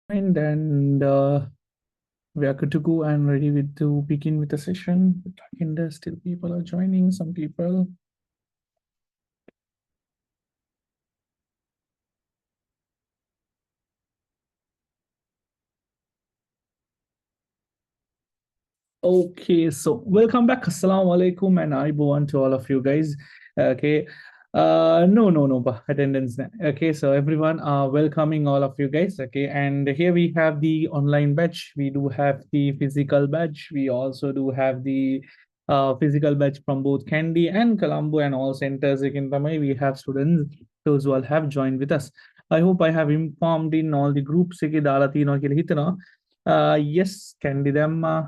And we are good to go and ready to begin with the session. And still people are joining, some people. Okay, so welcome back. Assalamu alaikum and Aibuan to all of you guys. Okay. No, attendance. Okay, so everyone, welcoming all of you guys. Okay, and here we have the online batch. We do have the physical batch. We also do have the physical batch from both Kandy and Colombo and all centers. In Tamai, we have students, those who all have joined with us. I hope I have informed in all the groups. Yes, Kandy them.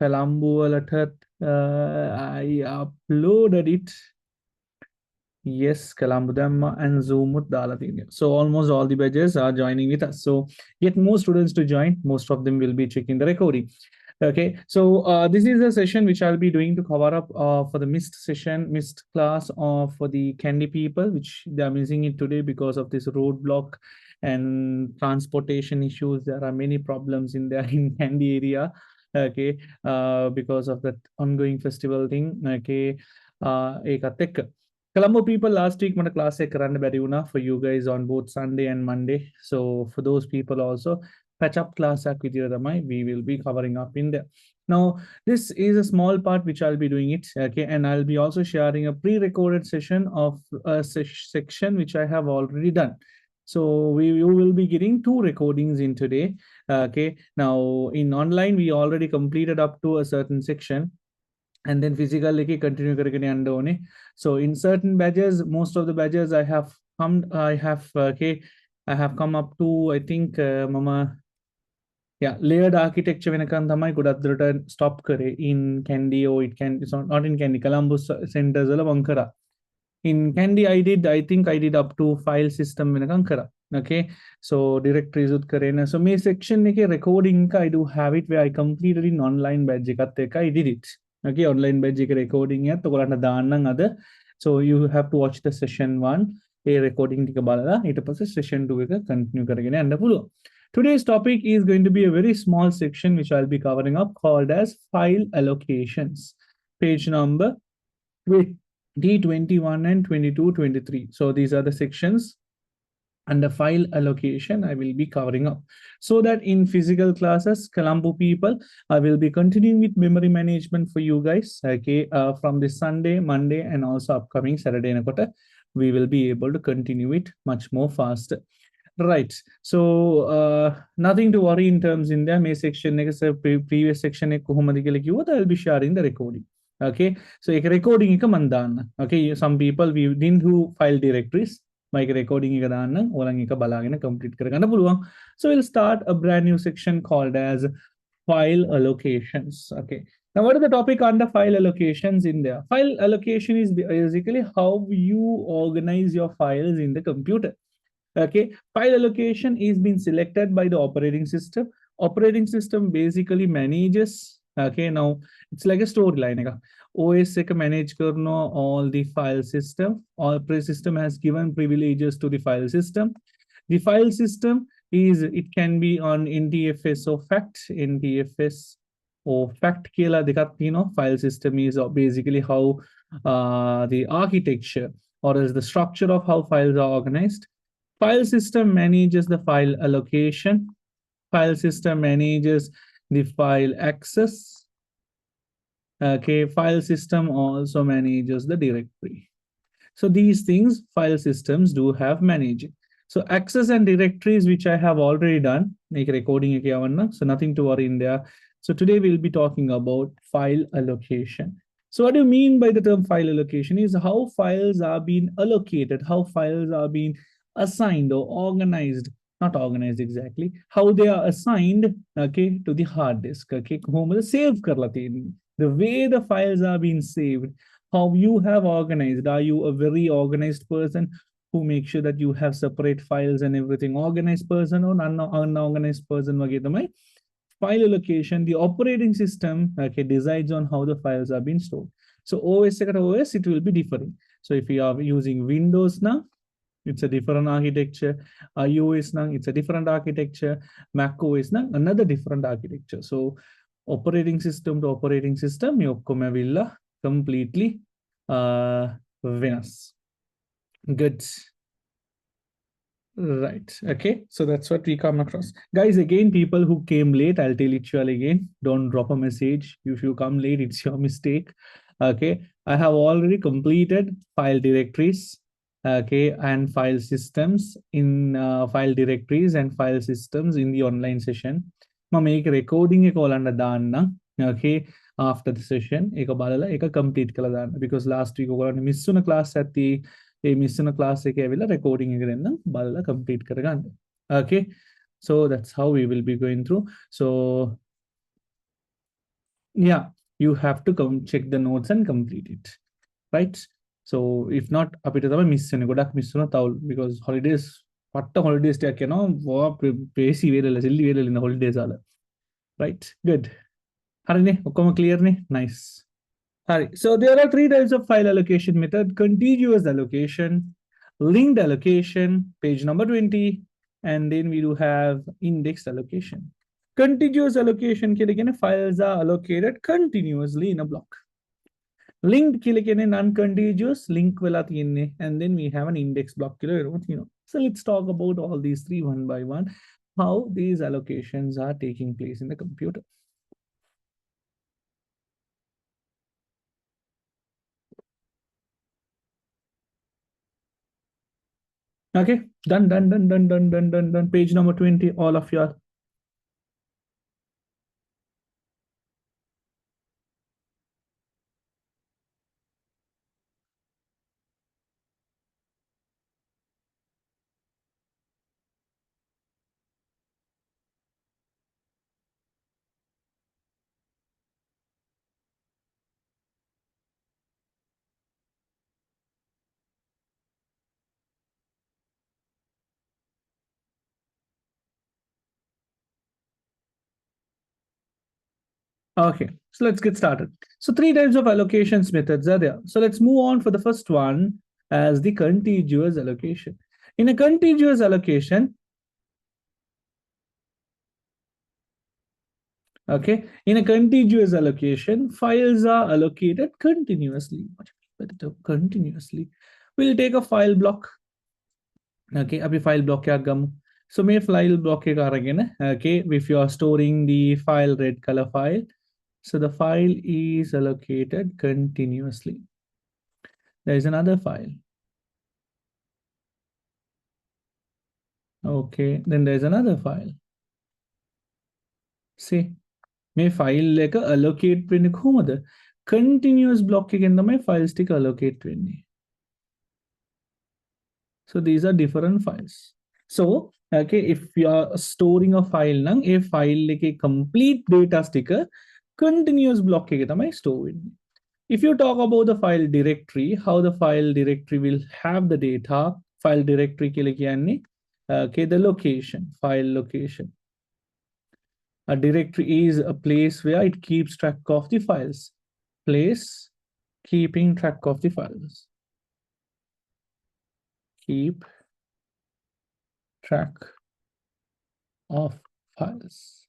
Colombo letter. I uploaded it. Yes, Kalambudamma and Zoomut Dalatini. So almost all the badges are joining with us. So get more students to join. Most of them will be checking the recording. Okay, so this is a session which I'll be doing to cover up for the missed class of for the Kandy people, which they are missing it today because of this roadblock and transportation issues. There are many problems in there in Kandy area. Okay, because of that ongoing festival thing. Okay, Colombo people last week mana class කරන්න බැරි වුණා for you guys on both Sunday and Monday. So for those people also, patch up class we will be covering up in there. Now, this is a small part which I'll be doing it, okay, and I'll be also sharing a pre-recorded session of a section which I have already done. So you will be getting two recordings in today. Okay, now in online we already completed up to a certain section, and then physically continue karke andone. So in certain badges, most of the badges I have come up to, I think, mama, yeah, layered architecture වෙනකන් තමයි ගොඩක් දුරට stop කරේ in Kandy, or it can, it's not in Kandy, Columbus centers වල මං කරා. In Kandy, I think I did up to file system වෙනකන් කරා. Okay, so directories උත් කරේන. So මේ section එකේ recording I do have it where I completed in online badge එකත් එක්ක I did it. Okay, online badge එක recording එකත් ඔයගොල්ලන්ට දාන්නම් අද. So you have to watch the session 1 A recording ටික බලලා ඊට පස්සේ session 2 එක continue කරගෙන යන්න පුළුවන්. Today's topic is going to be a very small section which I'll be covering up, called as file allocations. Page number D21 and 22, 23. So these are the sections under file allocation I will be covering up. So that in physical classes, Colombo people, I will be continuing with memory management for you guys. Okay, from this Sunday, Monday, and also upcoming Saturday, we will be able to continue it much more faster. Right. So nothing to worry in terms in there. May section previous section I'll be sharing the recording. Okay. So recording okay. Some people we didn't do file directories. My recording complete. So we'll start a brand new section called as file allocations. Okay. Now, what is the topic under file allocations in there? File allocation is basically how you organize your files in the computer. Okay, file allocation is being selected by the operating system. Operating system basically manages. Okay, now it's like a storyline. OS manage all the file system. Operating system has given privileges to the file system. The file system is, it can be on NTFS or FACT. NTFS or FACT file system is basically how the architecture or is the structure of how files are organized. File system manages the file allocation. File system manages the file access. Okay, file system also manages the directory. So these things file systems do have managing. So access and directories, which I have already done, make recording, so nothing to worry in there. So today we'll be talking about file allocation. So what do you mean by the term file allocation is how files are being allocated, how files are being assigned or organized, not organized exactly, how they are assigned, okay, to the hard disk. Okay, save the way the files are being saved, how you have organized. Are you a very organized person who makes sure that you have separate files and everything? Organized person or unorganized person? File allocation, the operating system, okay, decides on how the files are being stored. So OS, it will be different. So if you are using Windows now, it's a different architecture. iOS now, it's a different architecture. Mac OS now, another different architecture. So operating system to operating system, completely Venus. Good. Right. Okay. So that's what we come across. Guys, again, people who came late, I'll tell it you all again. Don't drop a message. If you come late, it's your mistake. Okay. I have already completed file directories. Okay. And file systems in file directories and file systems in the online session. Ma make recording a call under dana. Okay. After the session, eka balala, eka complete kala dana. Because last week, I missed a class at the miss වෙන class එකේ ඇවිල්ලා recording එක දෙන්න බලලා complete කරගන්න. Okay, so that's how we will be going through. So yeah, you have to come check the notes and complete it, right? So if not අපිට තමයි miss වෙන්නේ ගොඩක් මිස් වෙනවා තව because holidays පට්ට holidays ටිකක් යනවා වා ප්‍රේසි වේලල සිල්ලි වේලල ඉන්න holidays වල, right? Good. හරිනේ ඔක්කොම clear නේ? Nice. All right, so there are three types of file allocation method: contiguous allocation, linked allocation, page number 20, and then we do have indexed allocation. Contiguous allocation ke liye files are allocated continuously in a block. Linked ke liye non-contiguous link wala tiyenne, and then we have an index block. So let's talk about all these three one by one, how these allocations are taking place in the computer. Okay, done. Page number 20, all of y'all. Okay, so let's get started. So three types of allocations methods are there. So let's move on for the first one as the contiguous allocation. In a contiguous allocation, okay, in a contiguous allocation, files are allocated continuously. Continuously. We'll take a file block. Okay, abhi file block kya gum. So may file block ke again. Okay, if you are storing the file red color file, so the file is allocated continuously. There is another file. Okay, then there's another file. See, may file like allocate when the continuous block again the my file stick allocate when. So these are different files. So okay, if you are storing a file, a file like a complete data sticker, continuous block store in. If you talk about the file directory, how the file directory will have the data, file directory okay, the location, file location. A directory is a place where it keeps track of the files. Place keeping track of the files. Keep track of files.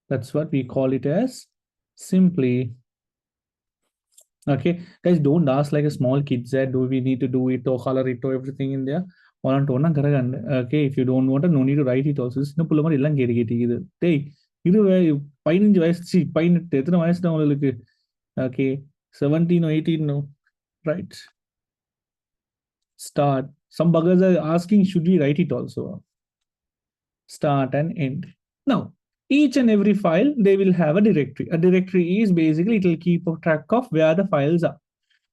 That's what we call it as simply. Okay, guys, don't ask like a small kid said, do we need to do it or color it or everything in there? Okay, if you don't want to, no need to write it also. No pull இல்லம் கேட்டு இது டேய் இது 15 வயசு 18 எத்தனை வயசு தான் உங்களுக்கு? Okay, 17 or 18 no, right? Start. Some buggers are asking, should we write it also? Start and end. Now, each and every file, they will have a directory. A directory is basically, it will keep a track of where the files are.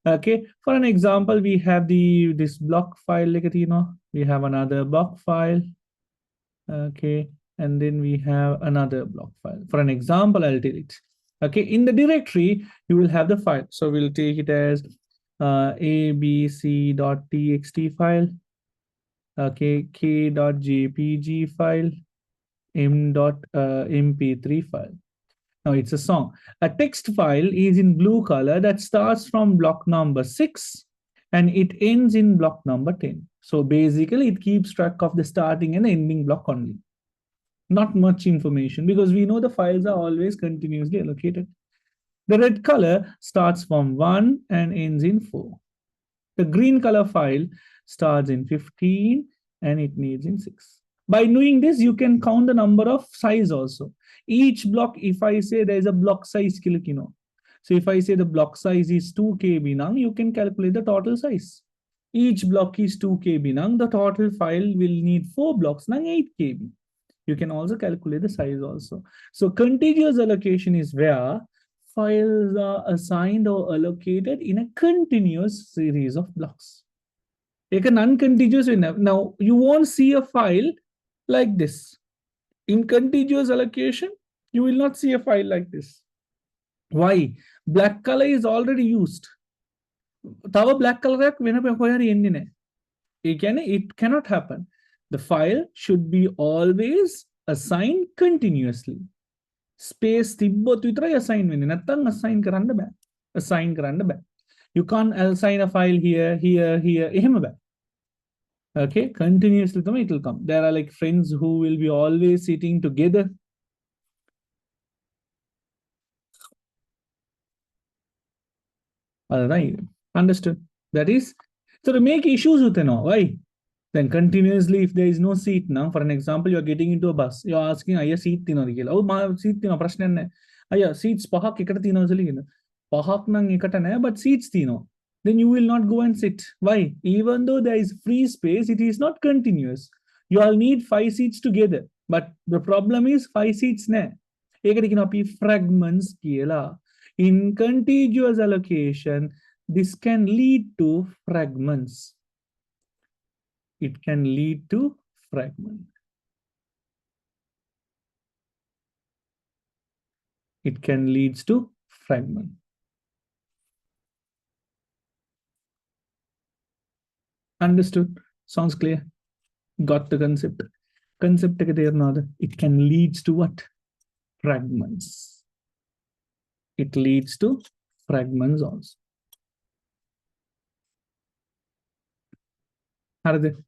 Okay, for an example, we have this block file, like we have another block file. Okay, and then we have another block file. For an example, I'll tell it. Okay, in the directory, you will have the file. So we'll take it as abc.txt file. Okay, k.jpg file, m.mp3 file. Now it's a song. A text file is in blue color that starts from block number 6 and it ends in block number 10. So basically it keeps track of the starting and ending block only. Not much information because we know the files are always continuously allocated. The red color starts from 1 and ends in 4. The green color file starts in 15 and it needs in 6. By doing this, you can count the number of size also. Each block, if I say there is a block size, so if I say the block size is 2 KB now, you can calculate the total size. Each block is 2 KB now, the total file will need 4 blocks now, 8 KB. You can also calculate the size also. So contiguous allocation is where files are assigned or allocated in a continuous series of blocks. Like an uncontiguous, now you won't see a file like this. In contiguous allocation, you will not see a file like this. Why? Black color is already used. Tava black color it cannot happen. The file should be always assigned continuously. Space තිබ්බොත් විතරයි assign වෙන්නේ. නැත්නම් assign කරන්න බෑ. Assign කරන්න බෑ. You can't assign a file here, here, here. එහෙම බෑ. Okay, continuously it will come. There are like friends who will be always sitting together. All right, understood. That is, so to make issues with why? Then continuously, if there is no seat now, for an example, you are getting into a bus, you are asking, "Aya seat tino digila." Oh, ma seat tino prashna ne. Aya seats pahak ekata tino saligina. Pahak nang ekata ne, but seats tino. Then you will not go and sit. Why? Even though there is free space, it is not continuous. You all need 5 seats together. But the problem is 5 seats ne. Ekata kinapi fragments kiyala. In contiguous allocation, this can lead to fragments. It can lead to fragment. It can lead to fragment. Understood? Sounds clear? Got the concept? Concept it can lead to what? Fragments. It leads to fragments also.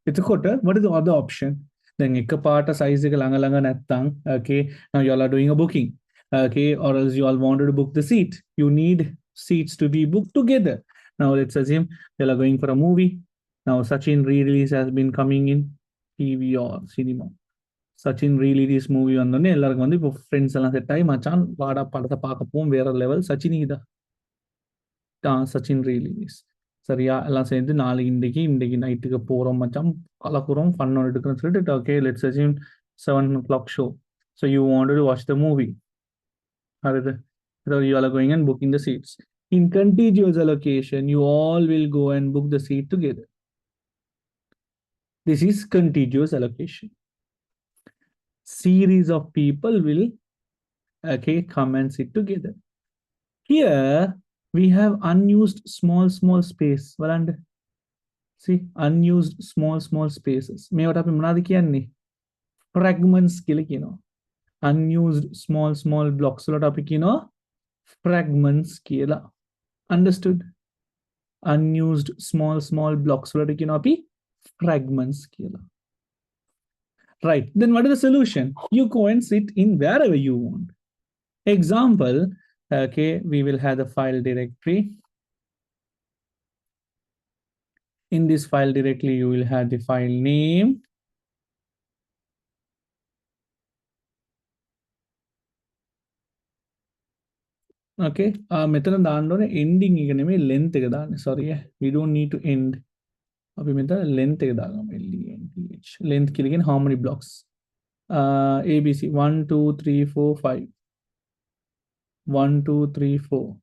It's a quarter. What is the other option? Then a part of size okay. Now you all are doing a booking. Okay, or else you all wanted to book the seat. You need seats to be booked together. Now let's assume you all are going for a movie. Now Sachin re-release has been coming in TV or cinema. Sachin re-release movie on the friends set time machan vada padata paakapom vera level Sachin ida. Sachin re-release. சரியா எல்லாம் சேர்ந்து நாளை இன்னைக்கு நைட்டுக்கு போறோம் மச்சான் கலக்குறோம் fun எடுக்கிறோம்னு சொல்லிட்டு okay, let's assume 7 o'clock show. So you wanted to watch the movie. So you all are going and booking the seats. In contiguous allocation, you all will go and book the seat together. This is contiguous allocation. Series of people will come and sit together. Here we have unused small space. See, unused small spaces. Fragments unused small blocks. Fragments. Understood? Unused small blocks. Fragments. Right. Then what is the solution? You go and sit in wherever you want. Example, okay, we will have the file directory. In this file directly, you will have the file name. Okay, method ending length. Sorry, we don't need to end. Length length killing how many blocks? ABC 1 2 3 4 5. 1 2 3 4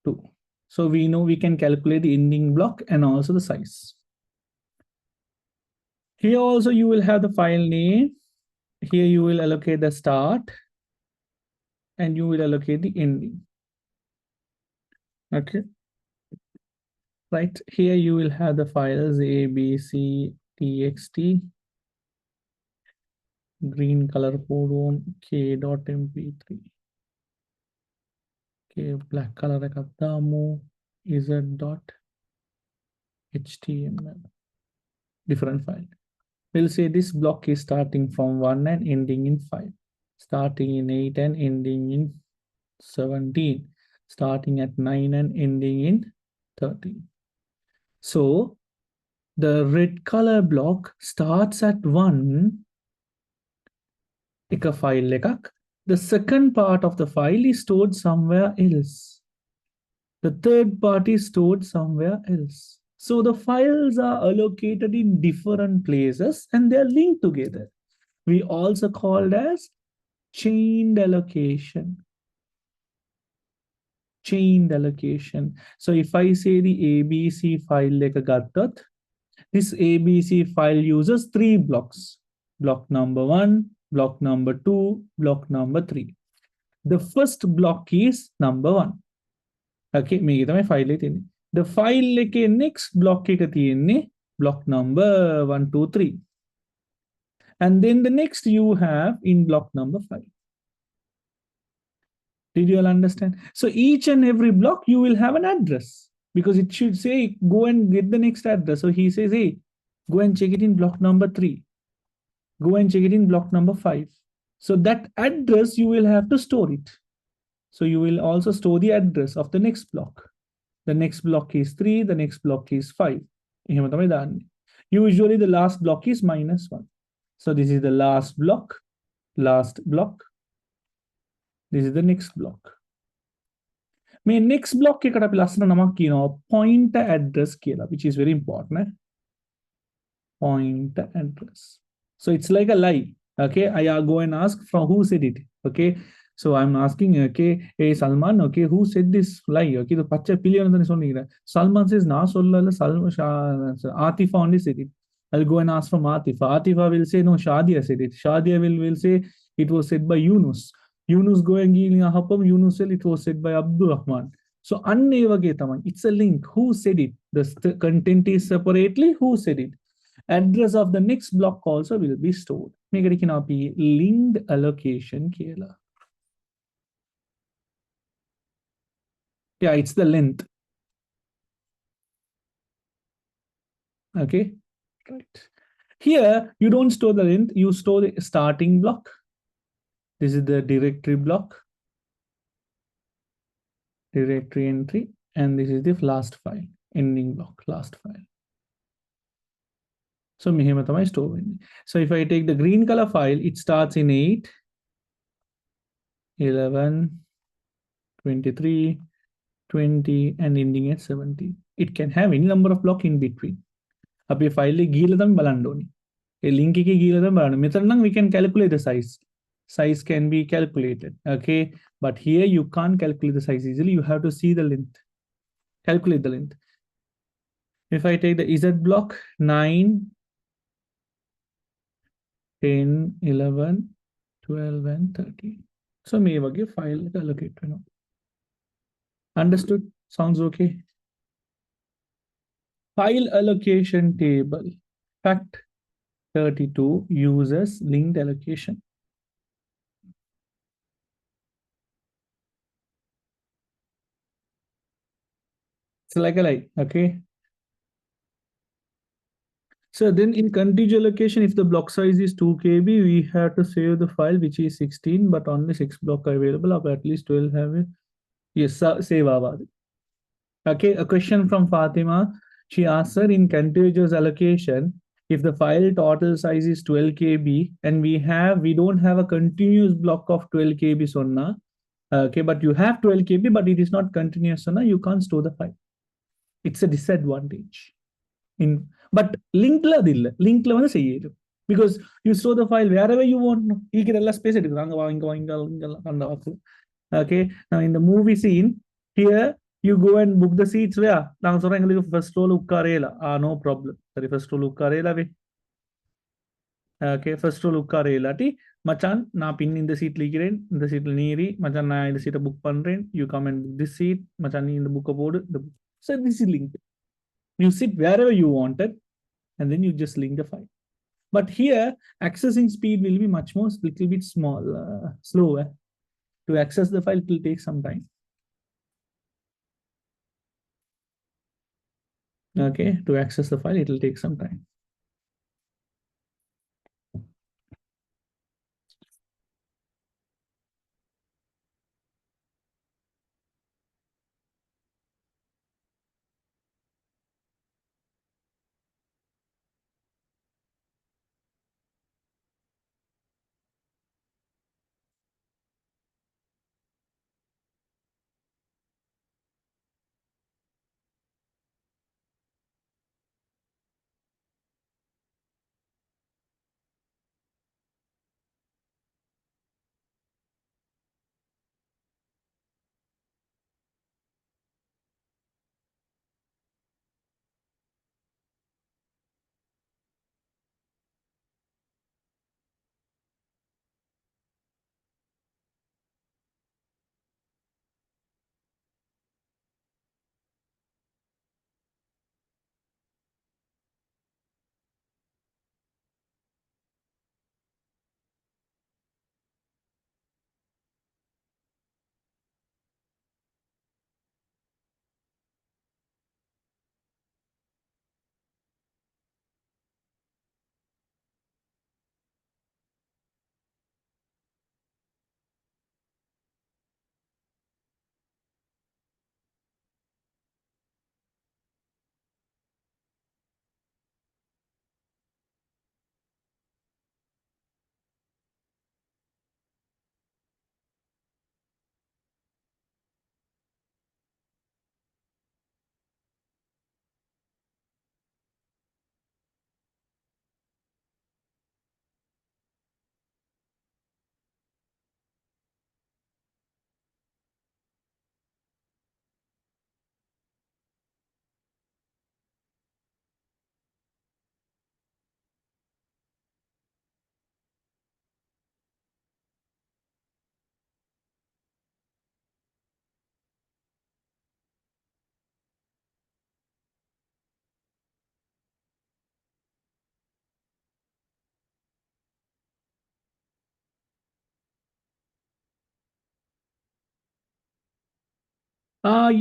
2. So we know we can calculate the ending block and also the size. Here also you will have the file name. Here you will allocate the start and you will allocate the ending. Okay. Right. Here you will have the files abc.txt, green color code k.mp3. Okay, black color z.html. Different file. We'll say this block is starting from 1 and ending in 5. Starting in 8 and ending in 17. Starting at 9 and ending in 13. So The red color block starts at 1 එක file එකක්. The second part of the file is stored somewhere else. The third part is stored somewhere else. So the files are allocated in different places and they are linked together. We also called as chained allocation. Chained allocation. So if I say the ABC file like a gattat, this ABC file uses 3 blocks. Block number 1, block number 2, block number 3. The first block is number 1. Okay, මේක තමයි file එකේ තියෙන්නේ. The file එකේ next block එක තියෙන්නේ block number 1 2 3. And then the next you have in block number 5. Did you all understand? So each and every block you will have an address because it should say go and get the next address. So he says, hey, go and check it in block number 3. Go and check it in block number 5. So that address you will have to store it. So you will also store the address of the next block. The next block is 3, the next block is 5. Usually the last block is -1. So this is the last block. This is the next block. My next block එකට අපි ලස්සන නමක් කියනවා pointer address කියලා, which is very important. Pointer address. So it's like a lie. Okay, I go and ask from who said it. Okay, so I'm asking, okay, hey Salman, okay, who said this lie? Okay, the pacha pilliyan than sonnira. Salman says na sollala, Atifa only said it. I'll go and ask from Atifa. Atifa will say no, Shadia said it. Shadia will say it was said by Yunus. Yunus going in a hapam, Yunus it was said by Abdul Rahman. So it's a link. Who said it? The content is separately. Who said it? Address of the next block also will be stored. Make it be linked allocation. Yeah, it's the length. Okay, right. Here you don't store the length, you store the starting block. This is the directory block, directory entry, and this is the last file, ending block, last file. So so if I take the green color file, it starts in 8, 11, 23, 20, and ending at 70. It can have any number of blocks in between. Up file a link we can calculate the size. Size can be calculated. Okay, but here you can't calculate the size easily. You have to see the length. Calculate the length. If I take the Z block 9, 10, 11, 12, and 13. So may give file allocate. Understood? Sounds okay. File allocation table. Fact 32 uses linked allocation. It's like a lie, okay? So then in context allocation, if the block size is 2 KB, we have to save the file which is 16, but only 6 blocks available, or at least 12 have it. Yes, save our. Okay, a question from Fatima. She asked her in contiguous allocation, if the file total size is 12 KB and we don't have a continuous block of 12 KB sonna, okay, but you have 12 KB, but it is not continuous sonna, you can't store the file. It's a disadvantage. But link because you store the file wherever you want. Space. Okay, now in the movie scene, here you go and book the seats where first row no problem. First row okay, first row Machan, na pin in the seat in the seat neary, Machan na in the seat book pandren, you come and book this seat, Machan in the book aboard. So this is linked. You sit wherever you wanted, and then you just link the file. But here, accessing speed will be much more, little bit slower. To access the file, it will take some time. Okay, to access the file, it will take some time.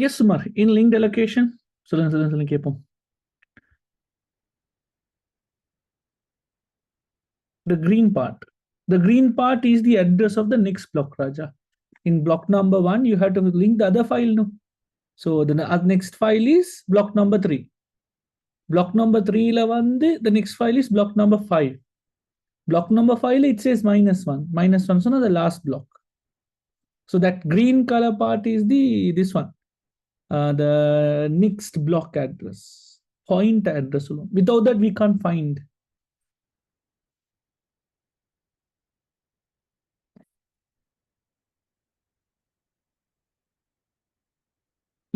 Yes, Sumar. In linked allocation, சொல்லுங்க கேட்போம். The green part. The green part is the address of the next block, Raja. In block number 1, you have to link the other file. No? So the next file is block number 3. Block number 3, the next file is block number 5. Block number 5, it says -1. -1, so the last block. So that green color part is this one. The next block address. Point address. Without that, we can't find.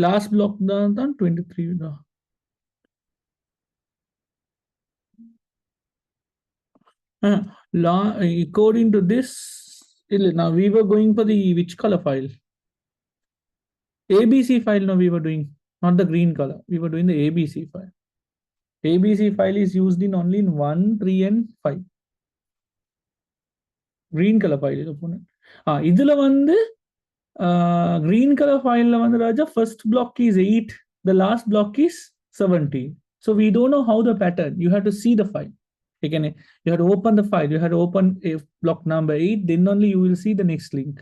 Last block done 23. According to this, now we were going for the which color file? ABC file. Now we were doing not the green color. We were doing the ABC file. ABC file is used in only in 1, 3, and 5. Green color file. இதுல வந்து green color file Raja, first block is 8, the last block is 17. So we don't know how the pattern. You have to see the file. Again, you have to open the file. You have to open block number 8, then only you will see the next link.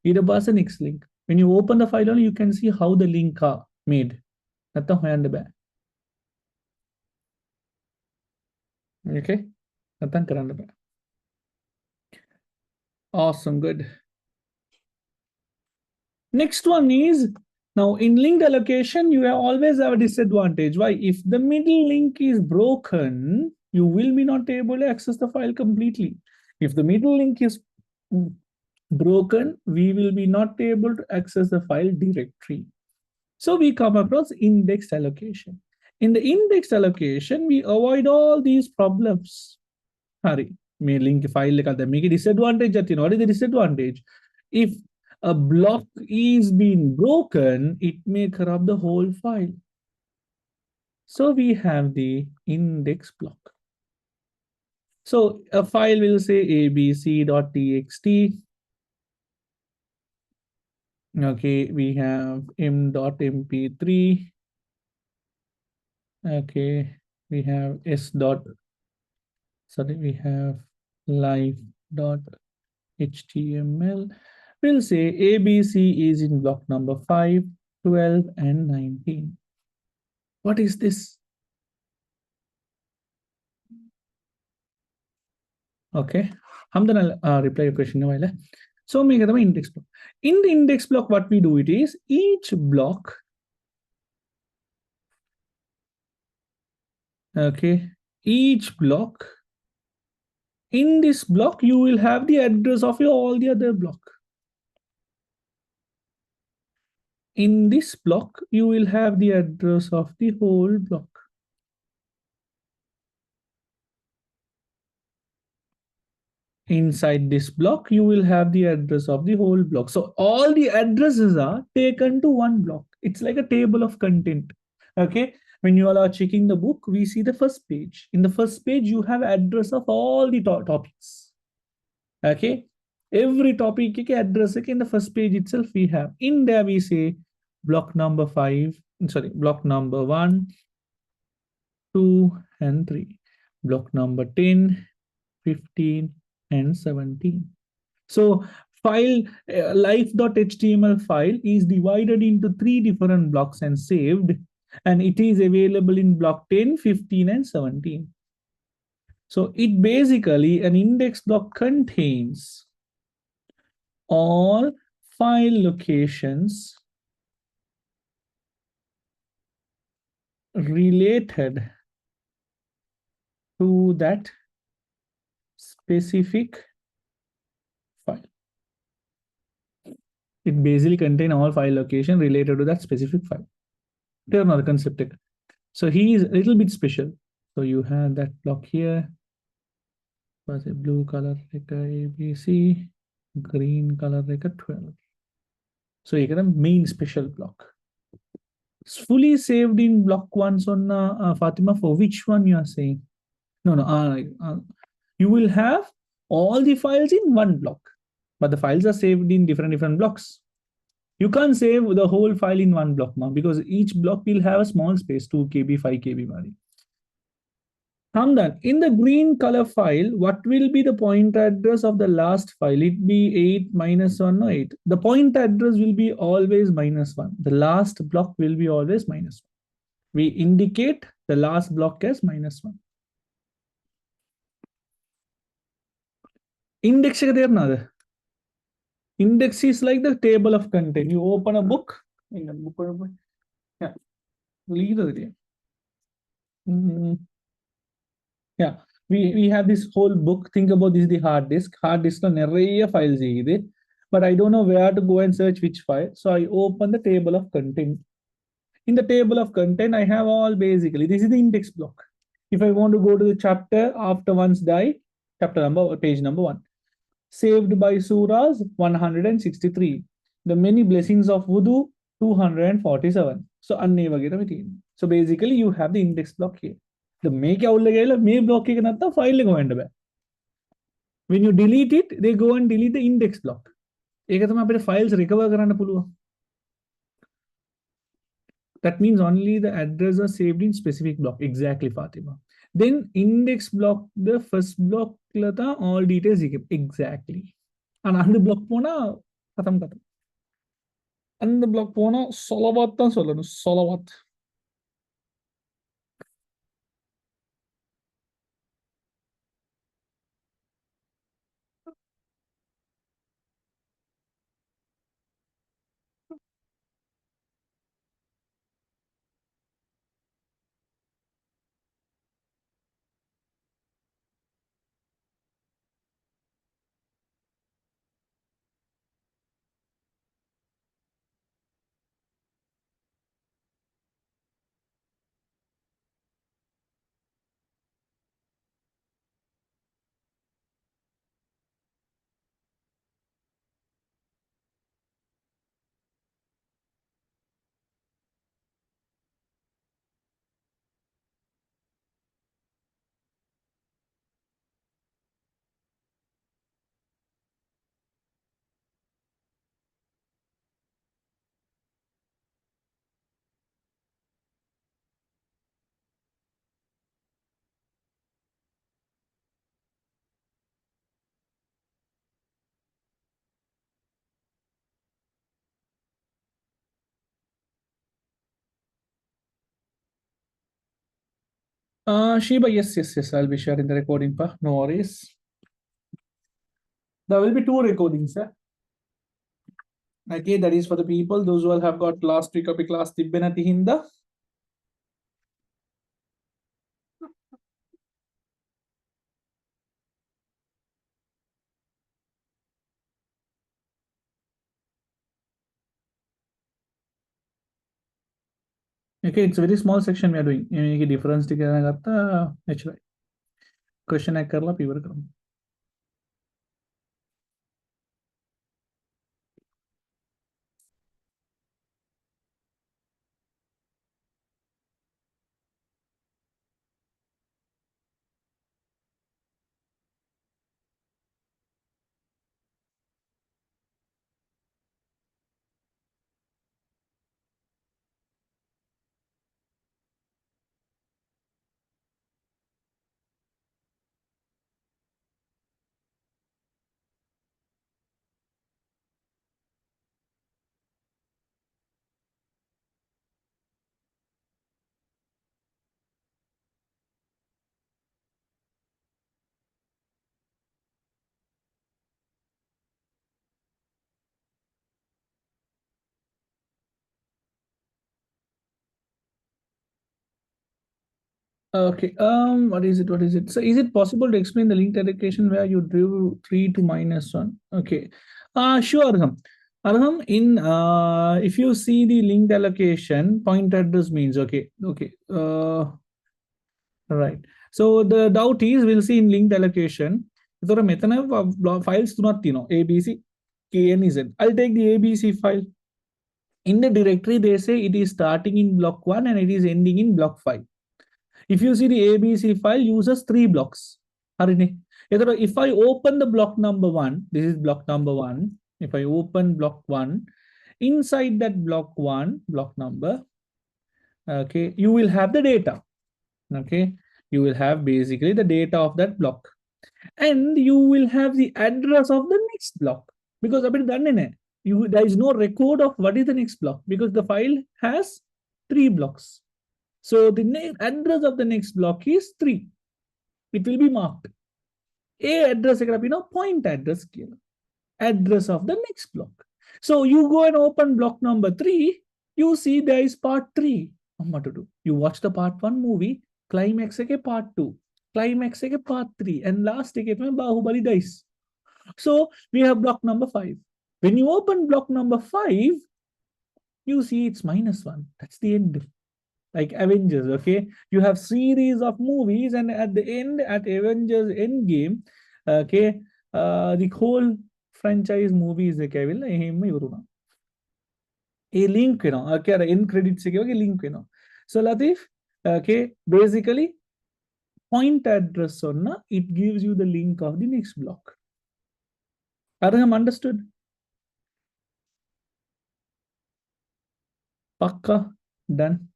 Either pass the next link. When you open the file only, you can see how the link are made. Okay? Awesome, good. Next one is, now in linked allocation, you always have a disadvantage. Why? If the middle link is broken, you will be not able to access the file completely. If the middle link is broken, we will be not able to access the file directory. So we come across indexed allocation. In the indexed allocation, we avoid all these problems. Hurry, may link file make a disadvantage. What is the disadvantage? If a block is being broken, it may corrupt the whole file. So we have the index block. So a file will say abc.txt. Okay, we have m.mp3. Okay, we have we have live.html. We'll say ABC is in block number 5, 12, and 19. What is this? Okay, I'm gonna reply your question. So make the index block. In the index block, what we do it is each block. Okay, each block. In this block, you will have the address of all the other block. In this block, you will have the address of the whole block. Inside this block, you will have the address of the whole block. So all the addresses are taken to one block. It's like a table of content. Okay, when you all are checking the book, we see the first page. In the first page, you have address of all the topics. Okay, every topic address in the first page itself we have. In there we say block number 5, sorry, block number 1, 2, and 3. Block number 10, 15, and 17. So file life.html file is divided into 3 different blocks and saved, and it is available in block 10, 15, and 17. So it basically, an index block contains all file locations related to that specific file. It basically contains all file location related to that specific file. They're not concept. So he is a little bit special. So you have that block here. Was a blue color like a ABC, green color like a 12. So you get a main special block. It's fully saved in block 1. So Fatima, for which one you are saying? No, you will have all the files in one block, but the files are saved in different blocks. You can't save the whole file in one block now because each block will have a small space, 2 KB, 5 KB. Hamdan, in the green color file, what will be the pointer address of the last file? It be 8 minus 1 or 8. The pointer address will be always minus 1. The last block will be always minus 1. We indicate the last block as minus 1. Index index is like the table of content. You open a book. Yeah, leave it. Yeah, we have this whole book. Think about this: the hard disk. Hard disk நிறைய files ಇದೆ, but I don't know where to go and search which file. So I open the table of content. In the table of content, I have all basically this is the index block. If I want to go to the chapter after one's die, chapter number or page number 1, saved by surahs 163, the many blessings of wudu 247. So so basically you have the index block here. The make may block file. When you delete it, they go and delete the index block. Files recover. That means only the address are saved in specific block. Exactly, Fatima. Then index block, the first block, all details exactly. And another block pona, katam. Another block pona, solawat solawat. Shiba, yes. I'll be sharing the recording. No worries. There will be 2 recordings. Okay, that is for the people, those who have got last week of the class. Hinda. Okay, it's a very small section we are doing. Any difference question I karla paper karam. Okay. What is it? So, is it possible to explain the linked allocation where you drew 3 to -1? Okay. Sure, Arham. Arham, if you see the linked allocation, point address means okay. Right. So the doubt is we'll see in linked allocation. So the method of files do not ABC, KN, I'll take the ABC file. In the directory, they say it is starting in block 1 and it is ending in block 5. If you see the ABC file uses 3 blocks. If I open the block number 1, this is block number 1. If I open block 1, Inside that block 1, block number, okay, you will have the data. Okay, you will have basically the data of that block, and you will have the address of the next block, because there is no record of what is the next block because the file has 3 blocks. So the address of the next block is 3. It will be marked. A address, point address, address of the next block. So you go and open block number 3, you see there is part 3. What to do? You watch the part 1 movie, climax part 2, climax part 3, and last Bahubali dies. So we have block number 5. When you open block number 5, you see it's -1. That's the end. Like Avengers, okay? You have series of movies, and at the end, at Avengers Endgame, okay, the whole franchise movies a link, okay, end credits link, so Latif, okay, basically point address it gives you the link of the next block. Arham, understood? Pakka, done.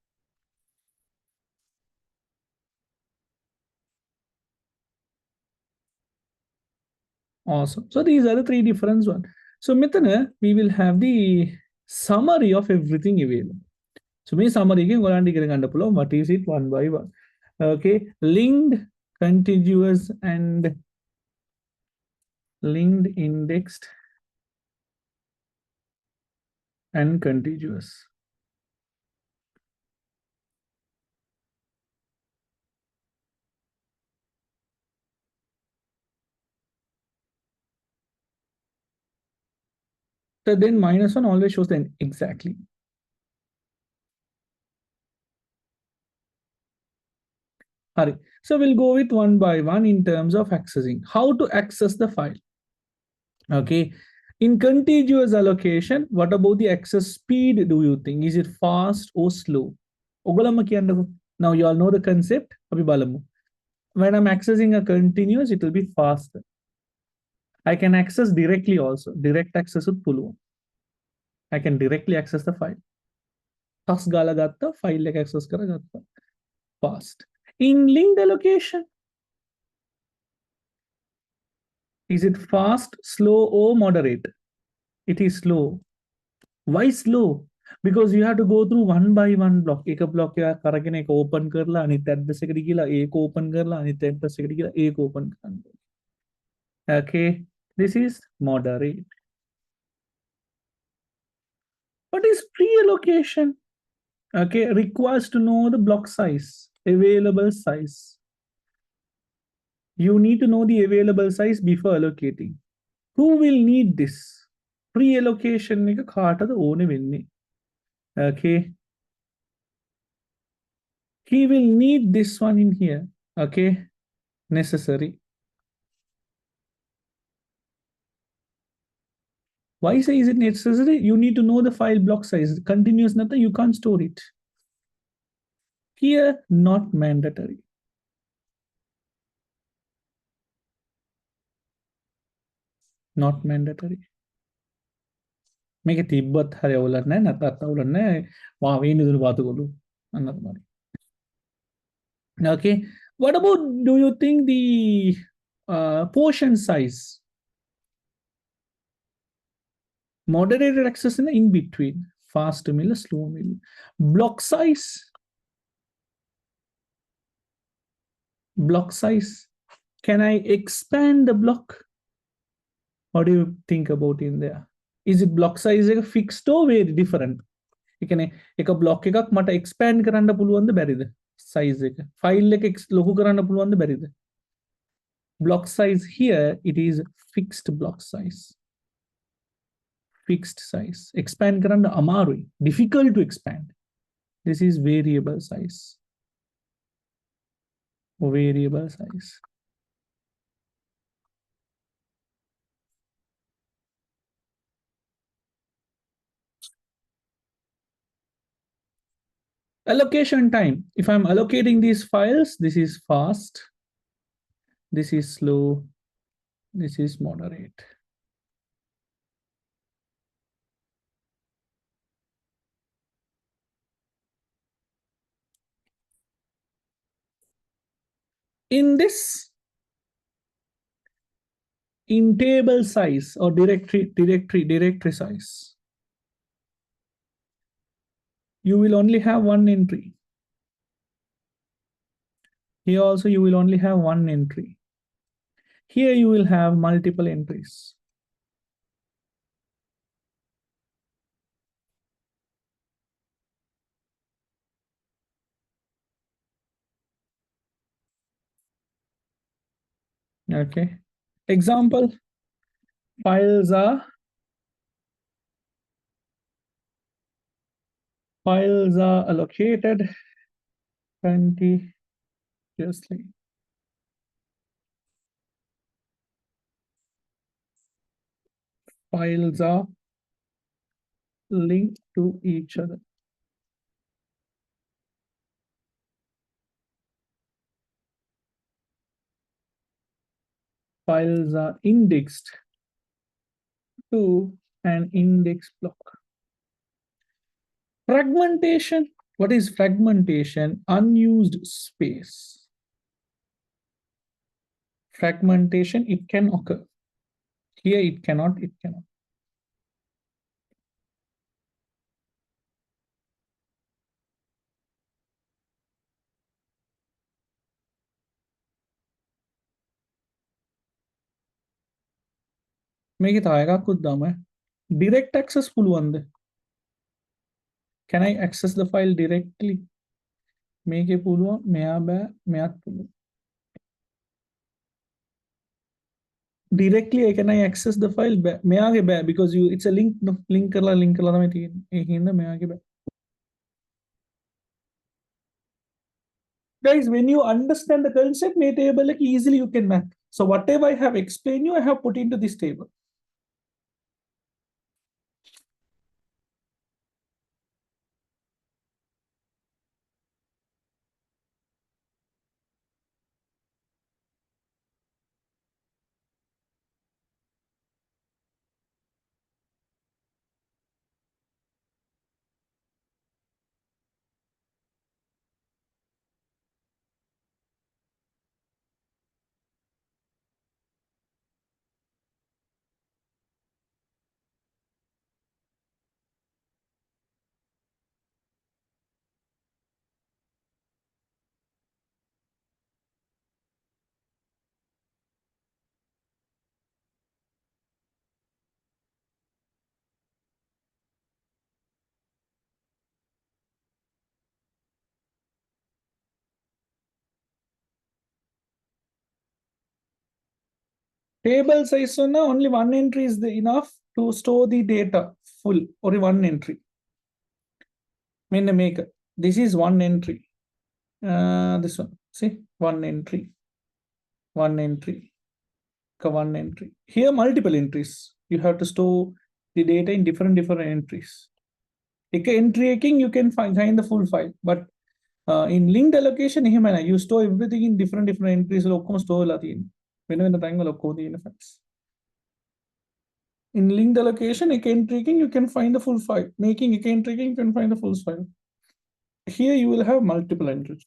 Awesome. So these are the 3 different ones. So Mithana, we will have the summary of everything available. So me summary what is it one by one. Okay, linked, contiguous, and linked, indexed, and contiguous. So then -1 always shows the end. Exactly. Hurry. So we'll go with one by one in terms of accessing. How to access the file? Okay. In contiguous allocation, what about the access speed do you think? Is it fast or slow? Now you all know the concept. When I'm accessing a continuous, it will be faster. I can access directly also. Direct access with Pulu. I can directly access the file. Tas gala gatta, file like access kara gatta. Fast. In linked allocation, is it fast, slow, or moderate? It is slow. Why slow? Because you have to go through one by one block. एक block या करके एक open करला आणि त्यात दुसरे कडे एक open करला आणि त्यात दुसरे कडे एक open करला. Okay, this is moderate. What is pre-allocation? Okay, requires to know the block size, available size. You need to know the available size before allocating. Who will need this? Pre-allocation make a cart of the own. Okay. He will need this one in here. Okay. Necessary. Why say is it necessary? You need to know the file block size. Continuous nothing, you can't store it. Here, not mandatory. Not mandatory. Make it tibbat hare not that wow, we need to another. Okay. What about do you think the portion size? Moderated access in between. Fast mill, slow mill. Block size. Block size. Can I expand the block? What do you think about in there? Is it block size fixed or very different? You can a block expand karanda puluwan the buried size file like logo karanda puluwan the buried. Block size here, it is fixed block size. Fixed size. Expand karanda amaru. Difficult to expand. This is variable size. Variable size. Allocation time. If I'm allocating these files, this is fast. This is slow. This is moderate. In this, in table size or directory size, you will only have one entry. Here also you will only have one entry. Here you will have multiple entries. Okay. Example, files are allocated continuously. Files are linked to each other. Files are indexed to an index block. Fragmentation. What is fragmentation? Unused space. Fragmentation, it can occur. Here it cannot, it cannot. මේක තායකක්කුත් දම direct access පුළුවන්ද? Can I access the file directly? මේකේ පුළුවන් මෙයා බෑ මෙයාත් පුළුවන්. Directly can I access the file? මෙයාගේ බෑ because you it's a link no link කරලා තමයි තියෙන්නේ. ඒ හින්දා මෙයාගේ බෑ. Guys, when you understand the concept, මේ table එක easily you can map. So whatever I have explained you, I have put into this table. Table size only one entry is enough to store the data full or one entry. Make this is one entry. This one, see, one entry. One entry. Here multiple entries. You have to store the data in different entries. Entry you can find the full file, but in linked allocation, you store everything in different entries. Store when the time files. In linked allocation, entry you can find the full file. Making entry you can find the full file. Here you will have multiple entries.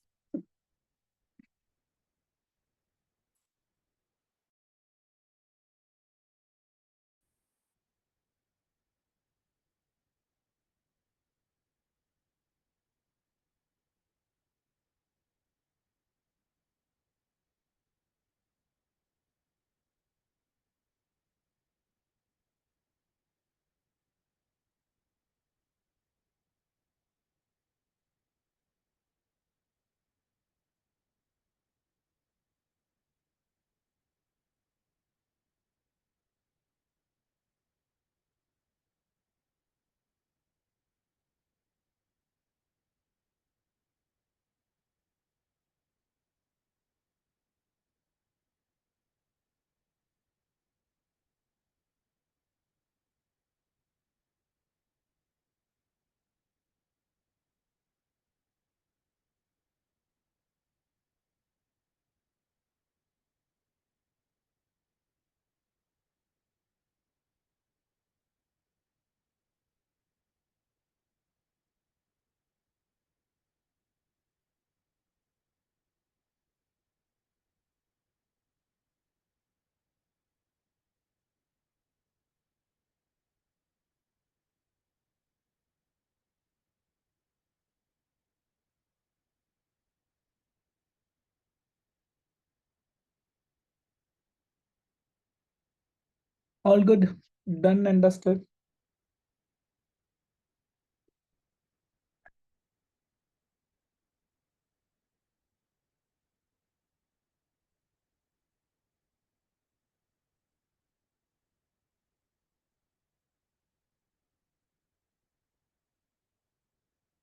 All good. Done and dusted.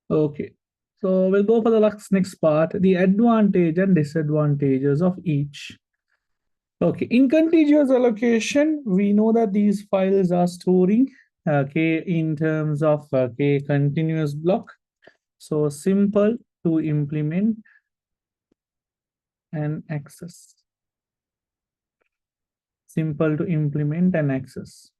Okay. So we'll go for the next part, the advantage and disadvantages of each. Okay, in contiguous allocation, we know that these files are storing, okay, in terms of, okay, continuous block. So simple to implement and access. Simple to implement and access.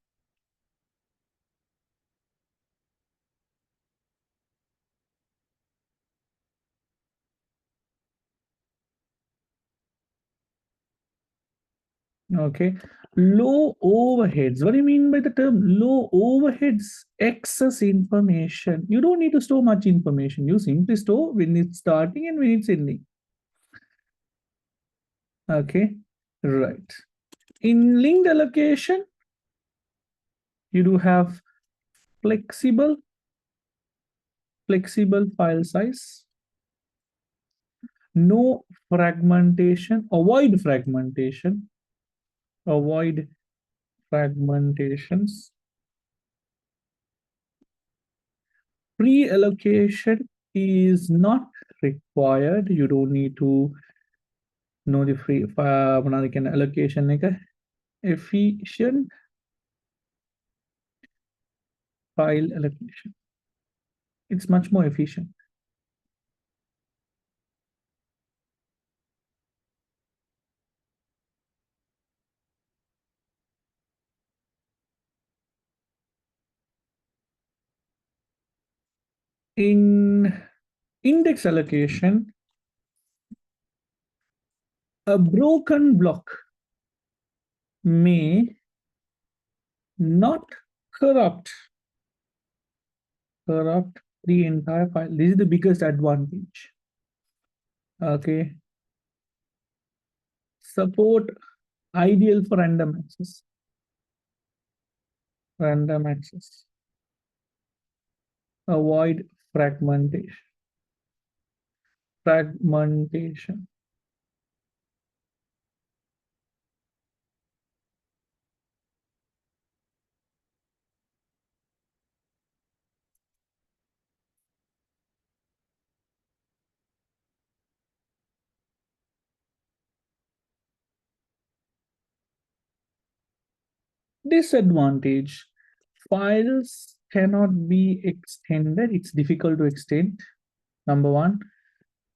Okay. Low overheads. What do you mean by the term low overheads? Excess information. You don't need to store much information. You simply store when it's starting and when it's ending. Okay. Right. In linked allocation, you do have flexible, flexible file size, no fragmentation, avoid fragmentations. Pre-allocation is not required. You don't need to know the free allocation efficient file allocation. It's much more efficient. In index allocation, a broken block may not corrupt corrupt the entire file. This is the biggest advantage. Okay. Support ideal for random access. Random access. Avoid fragmentation. Fragmentation. Disadvantage. Files cannot be extended. It's difficult to extend. Number one,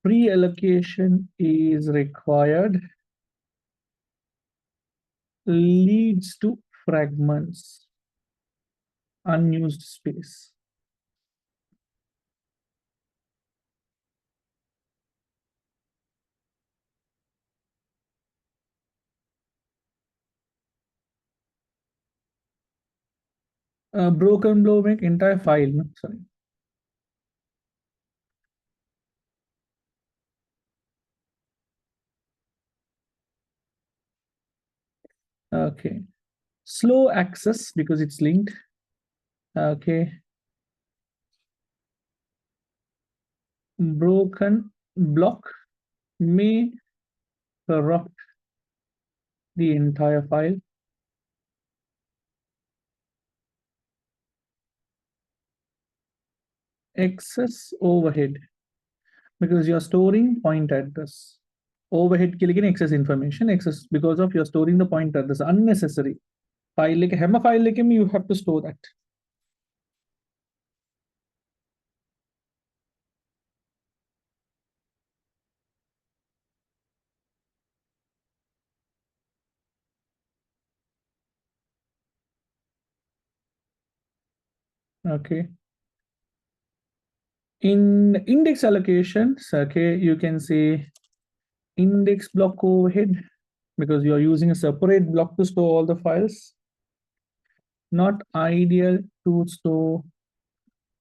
pre-allocation is required, leads to fragments, unused space. Broken blow make entire file. No? Sorry. Okay. Slow access because it's linked. Okay. Broken block may corrupt the entire file. Excess overhead because you're storing point address. Overhead killing excess information, excess because of you're storing the point address, unnecessary. File like hammer file like you have to store that. Okay. In index allocations, okay, you can say index block overhead because you're using a separate block to store all the files. Not ideal to store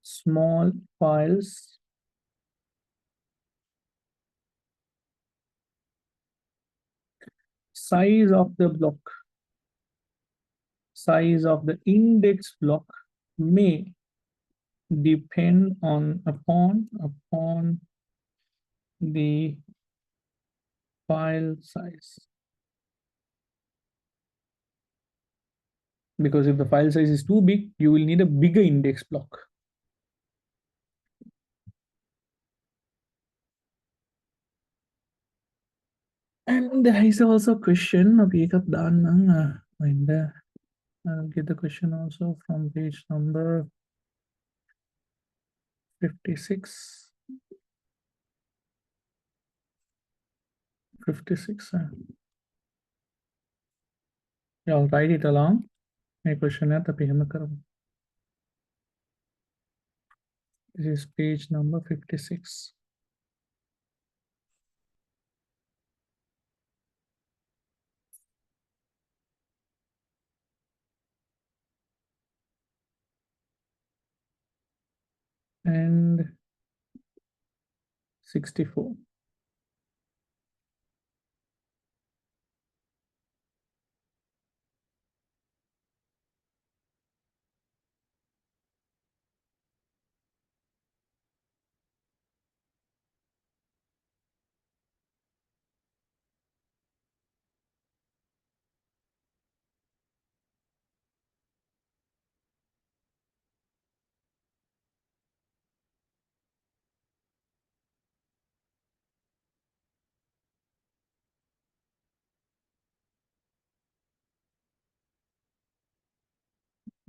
small files. Size of the block. size of the index block may depend on upon the file size. Because if the file size is too big, you will need a bigger index block. And there is also a question of and I'll get the question also from page number 56. 56. Yeah, I'll write it along. My question है तभी हम करो. This is page number 56. And 64.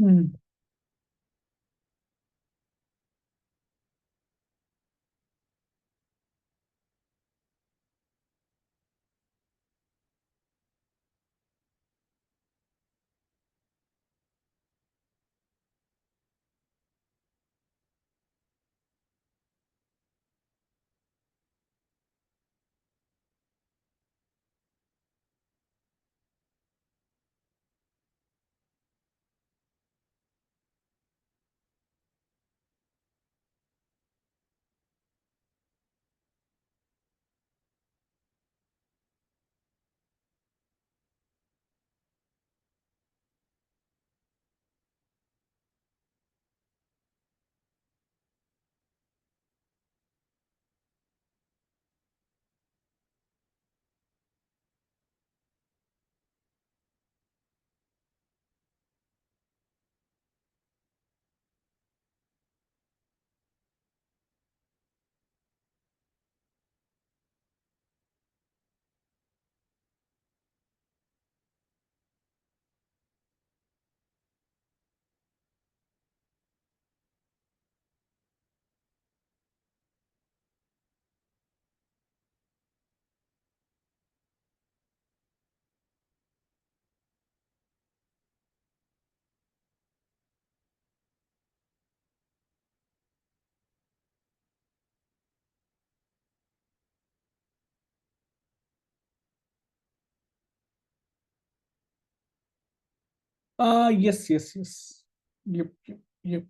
Hmm. Yes, yes, yes. Yep, yep, yep.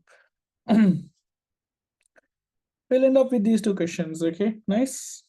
We'll end up with these two questions. Okay, nice.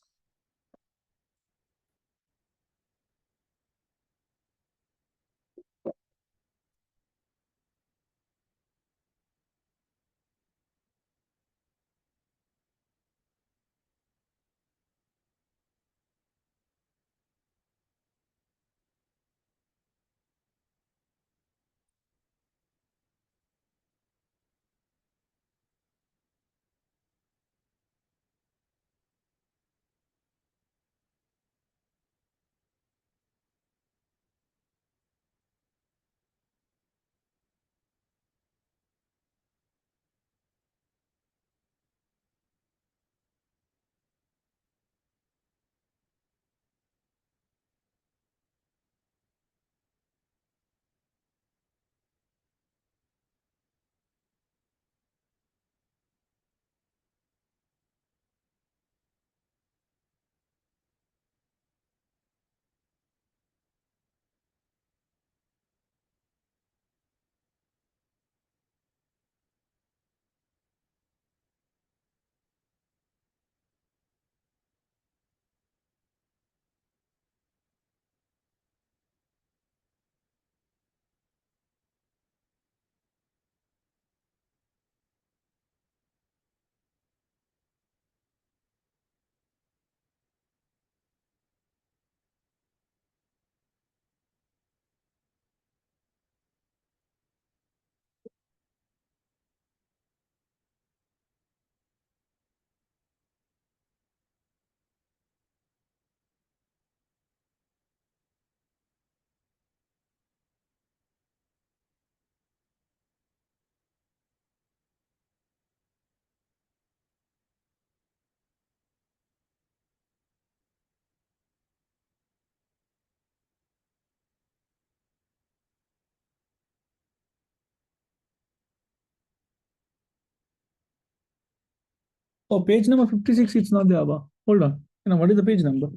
Oh, page number 56, it's not there. Abba. Hold on. What is the page number?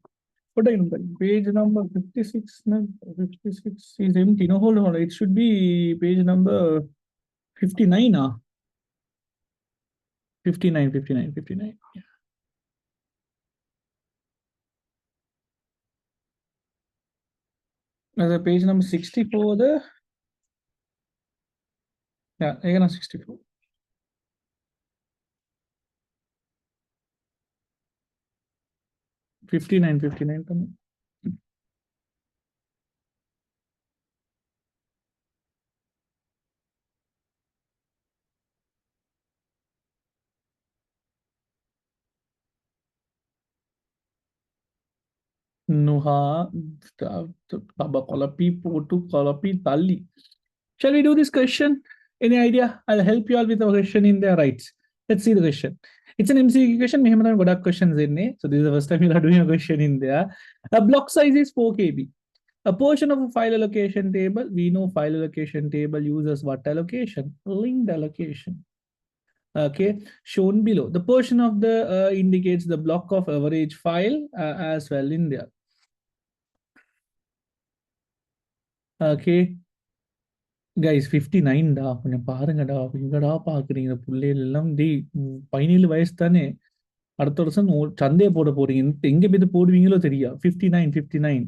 What are you doing? Page number 56, no, 56 is empty. No, hold on. It should be page number 59. 59, 59, 59. Yeah. There's a page number 64 there. Yeah, again 64. 59, 59. Nuha, Tabakolapi, Potu, Kolapi, Tali. Shall we do this question? Any idea? I'll help you all with a question in their rights. Let's see the question. It's an MCQ question. We have got questions in it. So this is the first time we are doing a question in there. A block size is 4 KB. A portion of a file allocation table. We know file allocation table uses what allocation? Linked allocation. Okay, shown below. The portion of the indicates the block of average file as well in there. Okay, guys, 59 டா கொஞ்சம் பாருங்கடா எங்கடா பாக்குறீங்க புள்ளைகள் எல்லாம் டேய் 17 வயசு தானே அடுத்த வருஷம் சந்தையை போட போறீங்க எங்க போய் போடுவீங்களோ தெரியா 59 59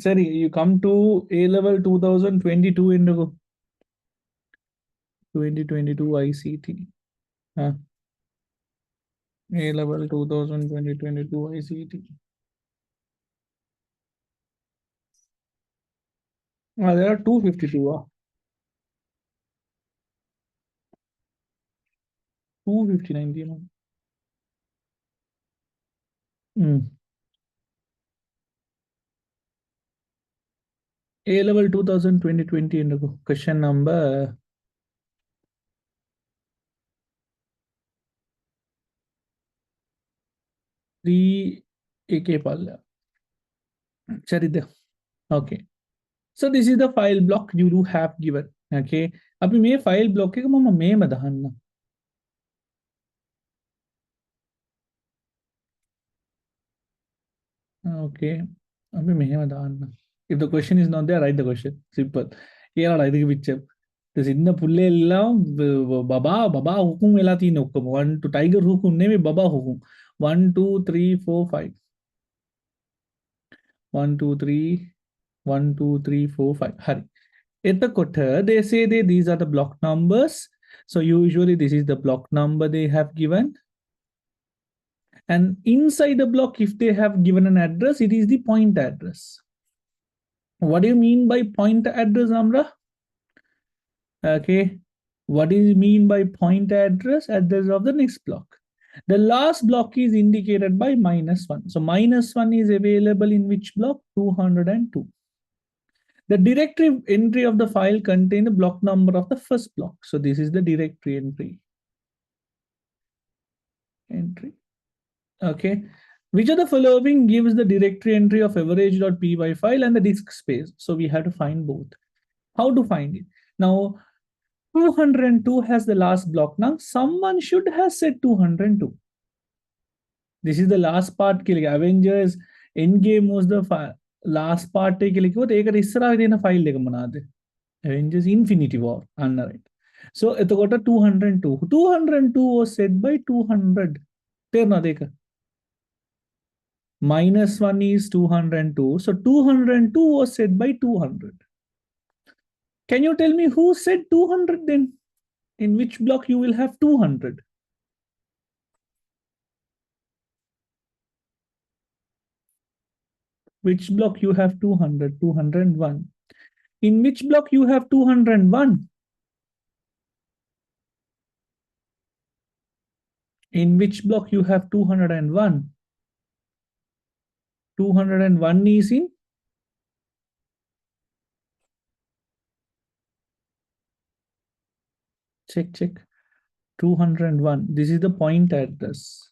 சரி you come to A level 2022 indigo 2022 ICT A level 2022 ICT there are 252 259 A level 2020 indigo question number 3 AK Palla. Charida. Okay. So this is the file block you do have given. Okay. Abhi me file block ke mama me madahanna. Okay. Abhi me madahanna. If the question is not there, write the question. Simple. Here I think which this in the pulle baba hukum elati nokkum. One to tiger hukum name baba hukum. 1 2 3 4 5. 1 2 3 1 2 3 4 5. Hurry. At the quarter, they say these are the block numbers. So usually this is the block number they have given. And inside the block, if they have given an address, it is the point address. What do you mean by point address, Amra? Okay. What do you mean by point address? Address of the next block. The last block is indicated by -1. So -1 is available in which block? 202. The directory entry of the file contains the block number of the first block. So this is the directory entry. Okay. Which of the following gives the directory entry of average.py file and the disk space? So we have to find both. How to find it? Now, 202 has the last block. Now, someone should have said 202. This is the last part. Avengers Endgame was the last part. File Avengers Infinity War. Right. So, it got a 202. 202 was set by 200. -1 is 202. So 202 was set by 200. Can you tell me who said 200 then? In which block you will have 200? Which block you have 200? 201. In which block you have 201? In which block you have 201? 201 is in? Check. 201. This is the point address.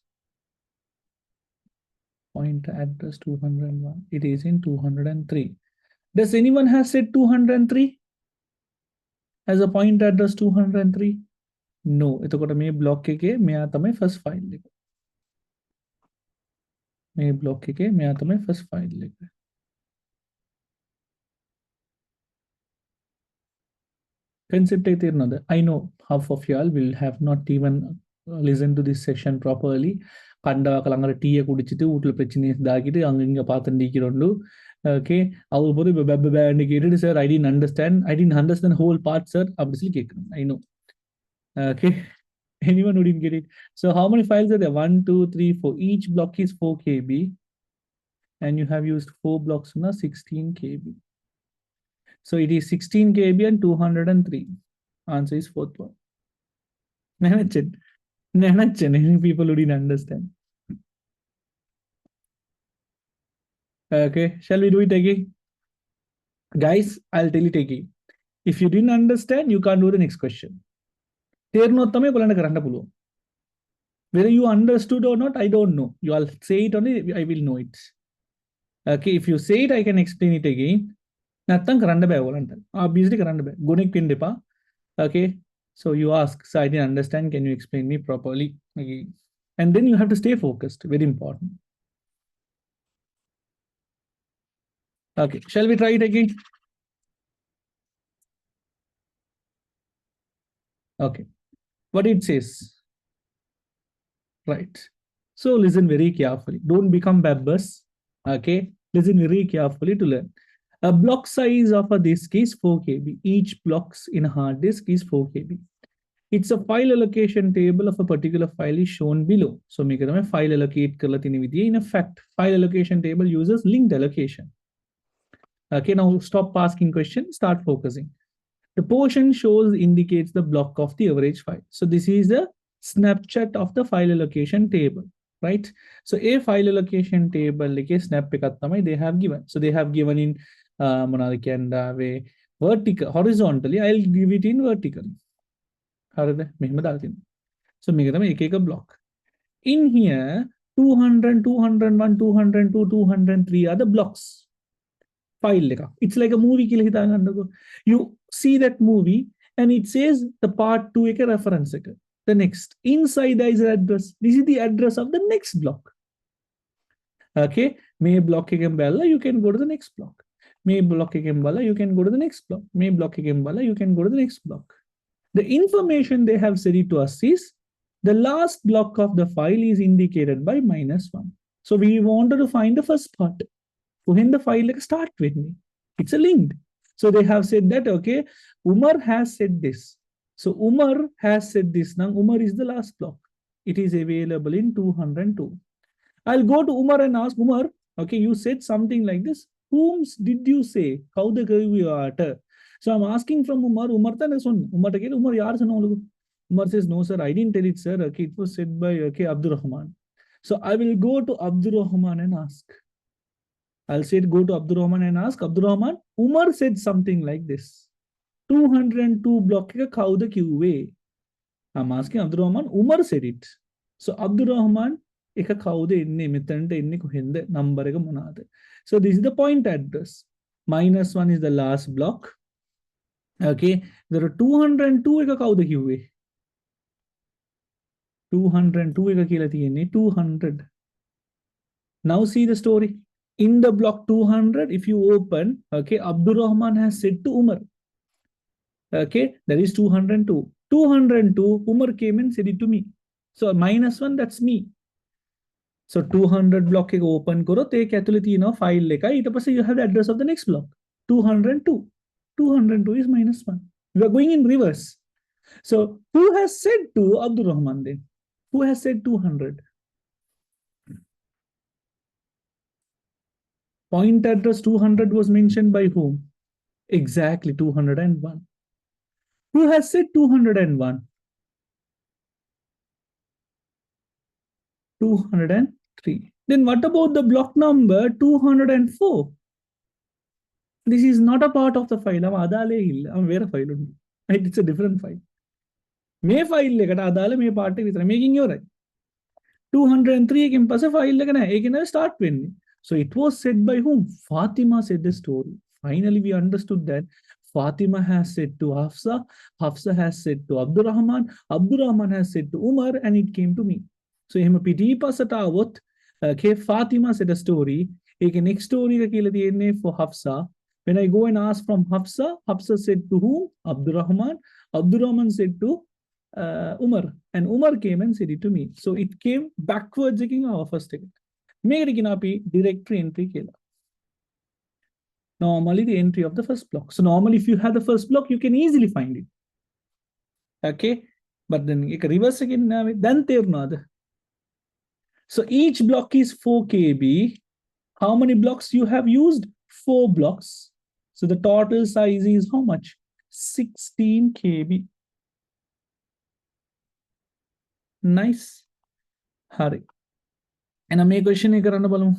Point address 201. It is in 203. Does anyone have said 203? As a point address 203? no. එතකොට මේ block එකේ මෙයා තමයි first file එක. මේ block එකේ මෙයා තමයි first file එක. Concept එක තේරෙනවද? I know half of y'all will have not even listened to this session properly. கண்டாக்க ළඟට டீ குடிச்சிட்டு வீட்டுல பிரச்சனையை இதாக்கிட்டு அங்க இங்க பார்த்து நீக்கிறோண்டு ஓகே அவர் போது பேன்னு கேட்டுட்டு sir I didn't understand whole part sir அப்படி சொல்லி கேட்கணும் I know okay anyone who didn't get it. So how many files are there? 1 2 3 4. Each block is 4 KB and you have used 4 blocks now 16 KB. So it is 16 KB and 203. Answer is fourth one. Any people who didn't understand. Okay, shall we do it again? Guys, I'll tell it again. If you didn't understand, you can't do the next question. Whether you understood or not, I don't know. You all say it only, I will know it. Okay, if you say it, I can explain it again. Obviously, okay, so you ask, so I didn't understand, can you explain me properly? Okay. And then you have to stay focused, very important. Okay, shall we try it again? Okay, what it says, right? So listen very carefully, don't become babbers. Okay, listen very carefully to learn. A block size of a disk is 4 KB. Each blocks in a hard disk is 4 KB. It's a file allocation table of a particular file is shown below. So make it a file allocate karla tini vidhiya. In effect, file allocation table uses linked allocation. Okay, now stop asking questions, start focusing. The portion shows indicates the block of the average file. So this is the snapshot of the file allocation table, right? So a file allocation table like a snap they have given. So they have given in vertical, horizontally. I'll give it in vertically. So make it a block. In here, 200, 201, 202, 203 are the blocks. File. It's like a movie. You see that movie and it says the part 2 ek reference. The next inside there is an address. This is the address of the next block. Okay, may block ekambala, you can go to the next block. May block ekambala, you can go to the next block. May block ekambala, you can go to the next block. The information they have said it to us is the last block of the file is indicated by -1. So we wanted to find the first part. When the file start with me, it's a link. So they have said that, okay, Umar has said this. So Umar has said this. Now Umar is the last block. It is available in 202. I'll go to Umar and ask Umar, okay, you said something like this. Whom did you say? How the you are? So I'm asking from Umar. Umar says, no, sir, I didn't tell it, sir. Okay, it was said by Abdur Rahman. So I will go to Abdur Rahman and ask. I'll say go to Abdur Rahman and ask, Abdur Rahman, Umar said something like this. 202 block how the QA. I'm asking Abdur Rahman, Umar said it. So Abdur Rahman, number. So this is the point address. -1 is the last block. Okay, there are 202 how the QA. 202 200. Now see the story. In the block 200, if you open, okay, Abdur Rahman has said to Umar, okay, that is 202. 202, Umar came and said it to me. So -1, that's me. So 200 block open karo, take file leka, you have the address of the next block. 202. 202 is -1. We are going in reverse. So who has said to Abdur Rahman then? Who has said 200? Point address 200 was mentioned by whom? Exactly 201. Who has said 201? 203. Then what about the block number 204? This is not a part of the file. I'm where a file. It's a different file. May file may part making your right. 203 file start when. So it was said by whom? Fatima said the story. Finally, we understood that Fatima has said to Hafsa, Hafsa has said to Abdurrahman, Abdurrahman has said to Umar, and it came to me. So එහෙම පිටිපසට આવොත් Fatima said a story. ඒකේ next story එක කියලා තියෙන්නේ for Hafsa. When I go and ask from Hafsa, Hafsa said to whom? Abdurrahman. Abdurrahman said to Umar, and Umar came and said it to me. So it came backwards again our first ticket. මේකට කියන අපි directory entry කියලා. Normally the entry of the first block. So normally if you have the first block, you can easily find it. Okay, but then එක reverse again නාවේ දැන් තේරුණාද? So each block is 4 KB. How many blocks you have used? 4 blocks. So the total size is how much? 16 KB. Nice. Hari. And I make question එක කරන්න බලමු.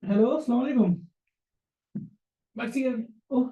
Hello, assalamu alaikum. Maxi, oh.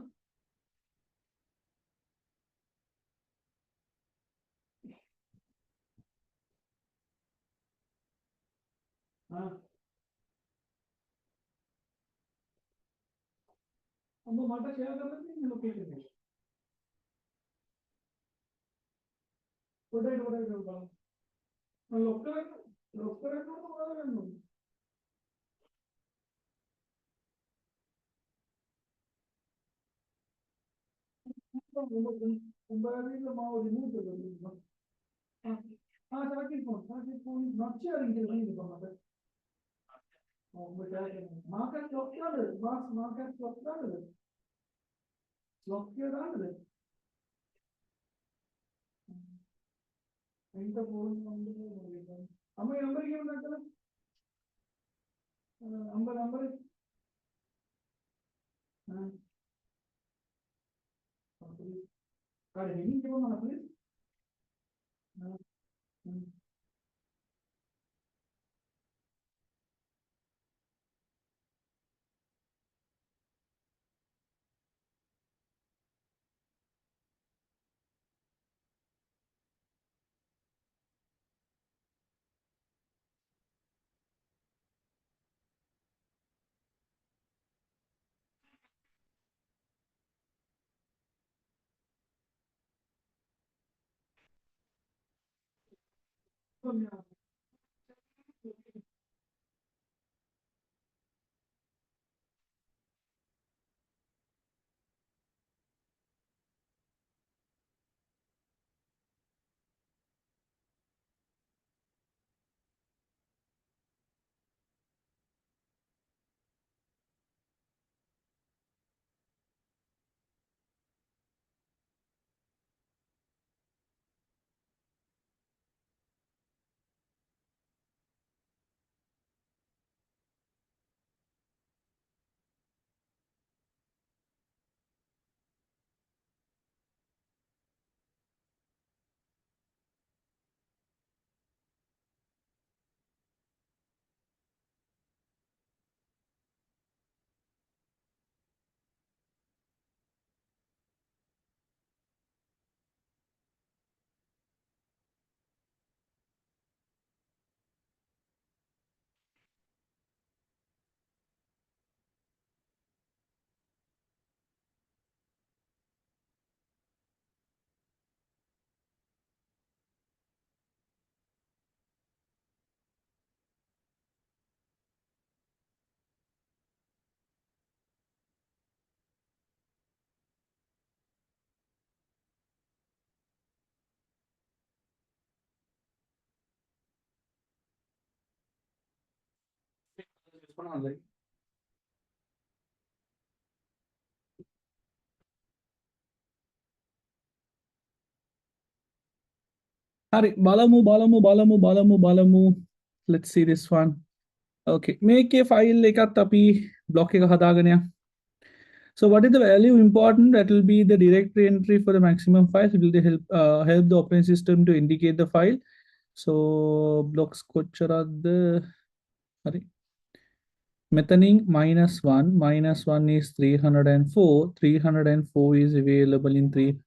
Hari, balamu. Let's see this one. Okay, make a file එකත් අපි block එක හදාගෙන යමු. So what is the value important? That will be the directory entry for the maximum files. It will help the operating system to indicate the file. So blocks the methane -1 is 304. 304 is available in 3.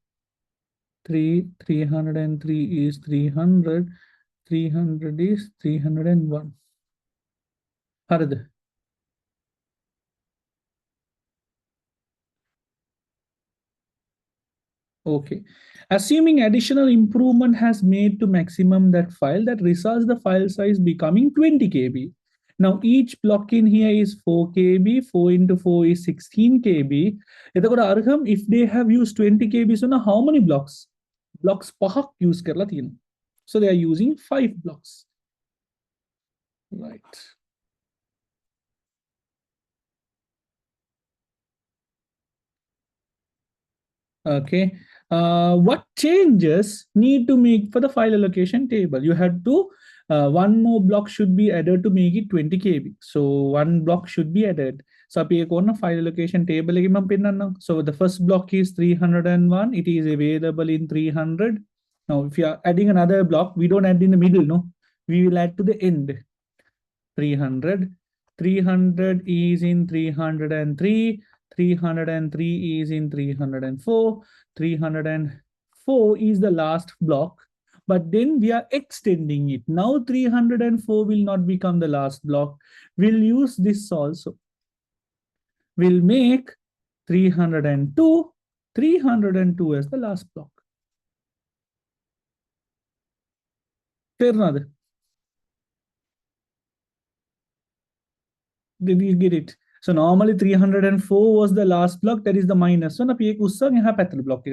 303 is 300. 300 is 301. Harad. Okay. Assuming additional improvement has made to maximum that file, that results the file size becoming 20 KB. Now each block in here is 4 KB, 4 into 4 is 16 KB. If they have used 20 KB, so now how many blocks? Blocks pahak use karla तीन. So they are using 5 blocks. Right. Okay. What changes need to make for the file allocation table? You had to, one more block should be added to make it 20 KB. So one block should be added. So file allocation table. So the first block is 301. It is available in 300. Now, if you are adding another block, we don't add in the middle, no. We will add to the end. 300. 300 is in 303. 303 is in 304. 304 is the last block, but then we are extending it. Now 304 will not become the last block. We'll use this also. We'll make 302. 302 as the last block. Fair enough. Did you get it? So normally 304 was the last block, that is the minus. So na block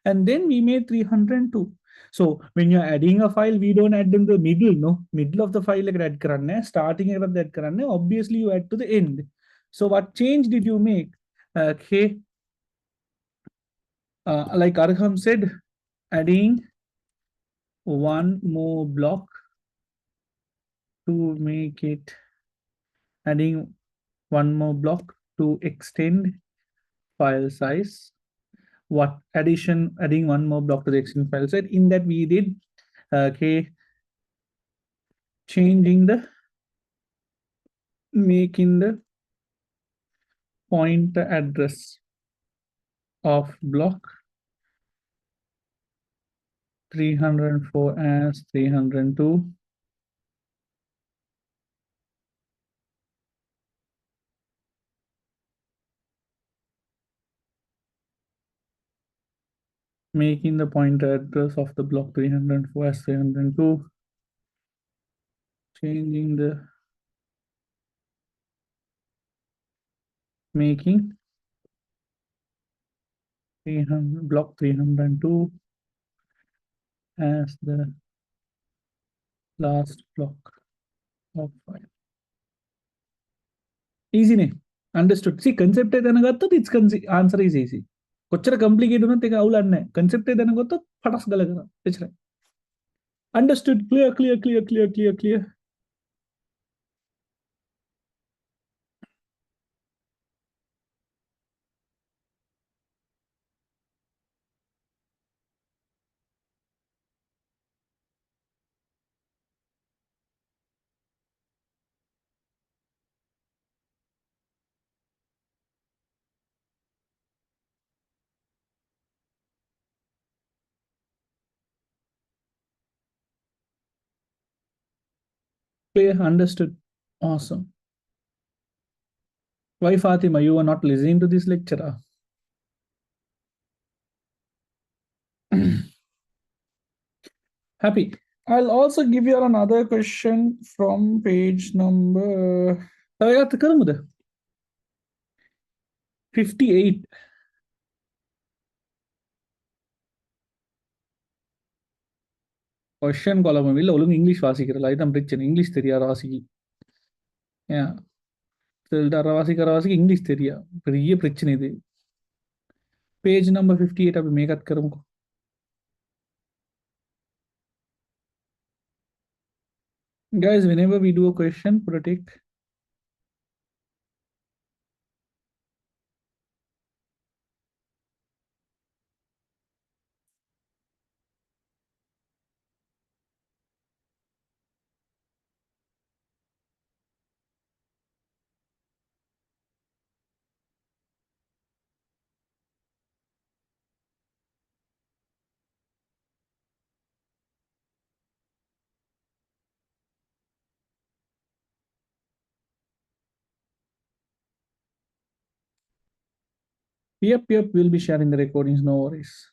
and then we made 302. So when you're adding a file, we don't add them to the middle, no? Middle of the file like add karanne, starting of that karanne, obviously you add to the end. So what change did you make? Okay. Like Arham said, adding one more block to make it, adding one more block to extend file size. What addition, adding one more block to the extend file size. In that we did, okay, changing the, making the pointer address of block 304 as 302. Making the pointer address of the block 304 as 302. Changing the, making 300 block 302 as the last block of file. Easy ne? Understood. See, concept its answer is easy. කොච්චර complicated වුණත් ඒක අවුලක් නැහැ. concept එක දැනගත්තොත් පටස් ගාලා කරනවා. එච්චරයි. Understood. Clear. Clear. Understood. Awesome. Why, Fatima, you are not listening to this lecture? Happy. I'll also give you another question from page number 58. Question column இல்ல ஒழுங்கு இங்கிலீஷ் வாசிக்கிறல இதுதான் பிரச்சனை இங்கிலீஷ் தெரியாத வாசிக்கு ஏன் வாசிக்கிற இங்கிலீஷ் தெரியா பெரிய பிரச்சனை இது पेज नंबर 58 अभी मेकअप करूँ guys whenever we do a question put a tick Yep, we'll be sharing the recordings, no worries.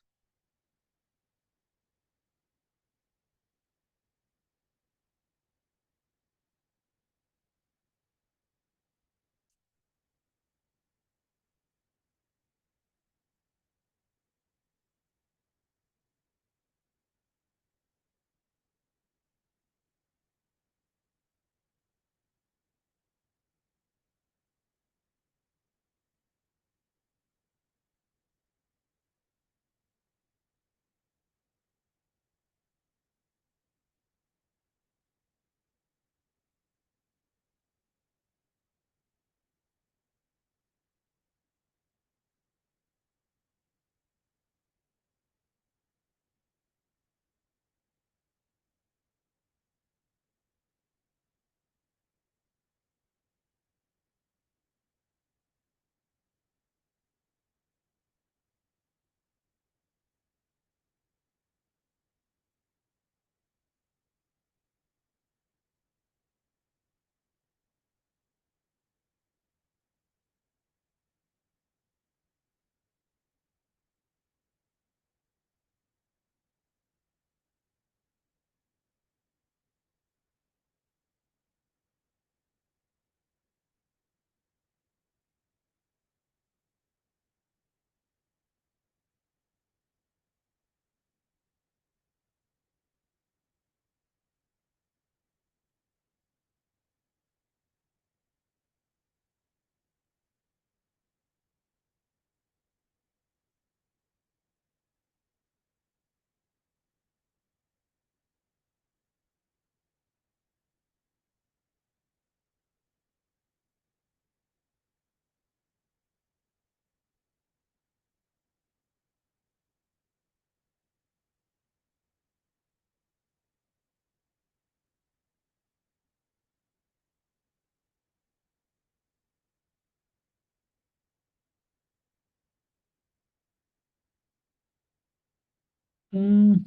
Mm,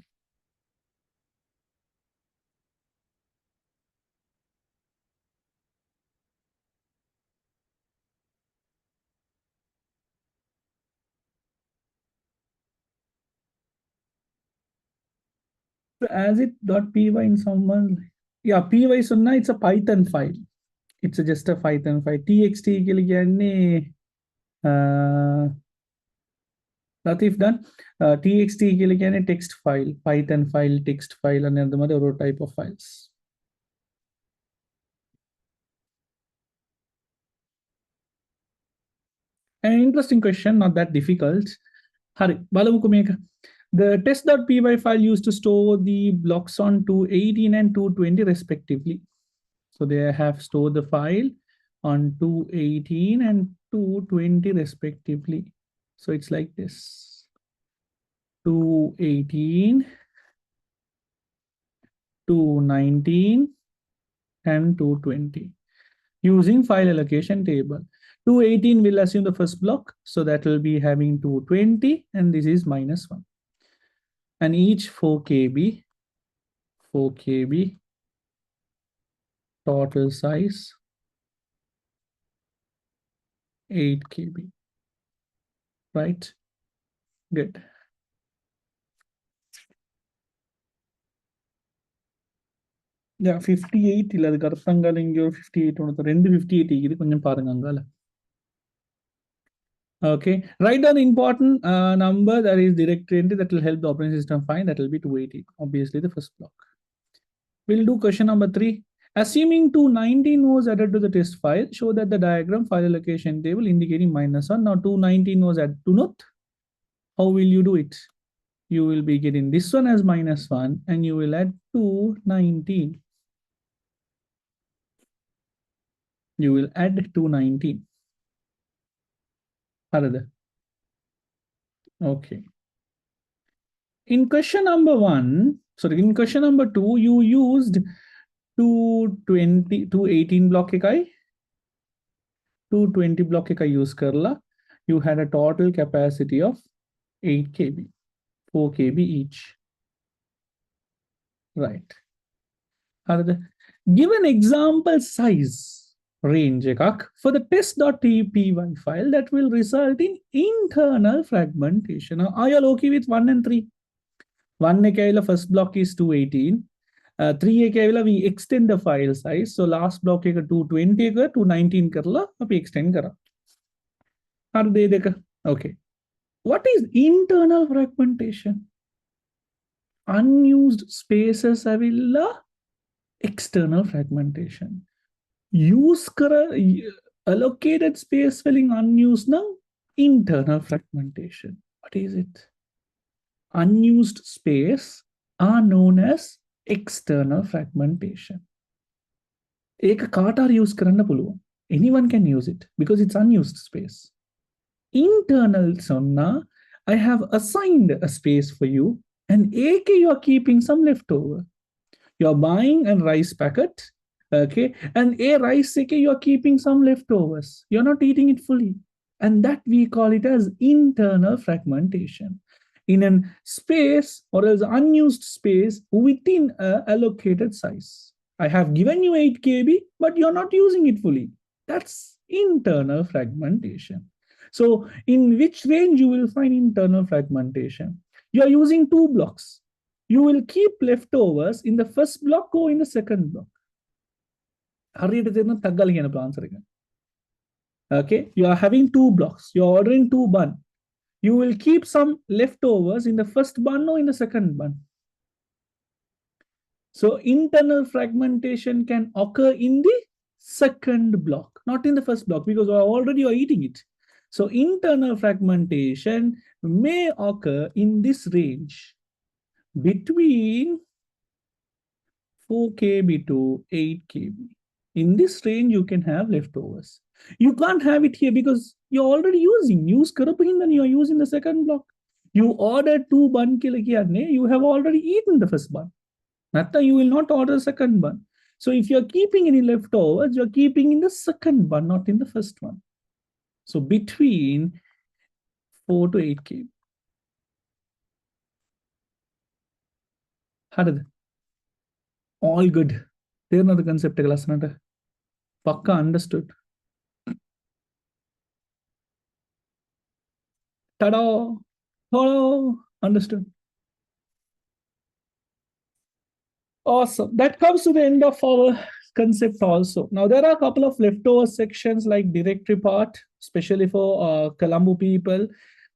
so as it .py in someone, yeah, py sunna, it's a Python file. It's just a Python file. txt Latif done. txt text file, Python file, text file, and other type of files. An interesting question, not that difficult. Hari, Balavukumeka. The test.py file used to store the blocks on 218 and 220 respectively. So they have stored the file on 218 and 220 respectively. So it's like this. 218, 219, and 220 using file allocation table. 218 will assume the first block. So that will be having 220 and this is -1. And each 4 KB total size 8 KB, right? Good. Yeah, 58 இல்ல அதுக்கு அர்த்தங்கள் இங்க ஒரு 58 ஒன்று 258 இது கொஞ்சம் பாருங்க அங்கால. Okay, write down the important number that is directory entry that will help the operating system find. That will be 280. Obviously, the first block. We'll do question number 3. Assuming 219 was added to the test file, show that the diagram file allocation table indicating -1. Now 219 was added to not. How will you do it? You will be getting this one as -1 and you will add 219. You will add 219. Arada. Okay. In question number 1, sorry, in question number 2, you used 220, 218 block ekai, 220 block ekai use karla. You had a total capacity of 8 KB, 4 KB each. Right. Arada. Give an example size. range එකක් for the test.py file that will result in internal fragmentation. Are you okay with 1 and 3? 1 එක ඇවිල්ලා first block is 218. 3 එක ඇවිල්ලා we extend the file size. So last block එක 220 එක 219 කරලා අපි extend කරා. හරිද මේ දෙක? Okay. What is internal fragmentation? Unused spaces ඇවිල්ලා external fragmentation. Use කර allocated space වලින් unused නම් internal fragmentation. What is it? Unused space are known as external fragmentation. ඒක කාට හරි use කරන්න පුළුවන්. Anyone can use it because it's unused space. Internal sonna, I have assigned a space for you and AK you are keeping some leftover. You are buying a rice packet, okay, and a rice AK you are keeping some leftovers. You're not eating it fully. And that we call it as internal fragmentation. In a space or as unused space within an allocated size. I have given you 8 KB, but you're not using it fully. That's internal fragmentation. So in which range you will find internal fragmentation? You are using 2 blocks. You will keep leftovers in the first block or in the second block. Okay, you are having 2 blocks. You are ordering 2 bun. You will keep some leftovers in the first bun or in the second bun. So internal fragmentation can occur in the second block, not in the first block, because already you are eating it. So internal fragmentation may occur in this range between 4 KB to 8 KB. In this range, you can have leftovers. You can't have it here because you're already using. Use karapin, then you are using the second block. You ordered 2 bun kilakiyane, you have already eaten the first bun. Natta, you will not order the second bun. So if you're keeping any leftovers, you're keeping in the second bun, not in the first one. So between 4 to 8 KB. How did all good? They're not the concept class. Pakka understood. Ta-da! Hello! Understood. Awesome. That comes to the end of our concept also. Now, there are a couple of leftover sections like directory part, especially for Colombo people.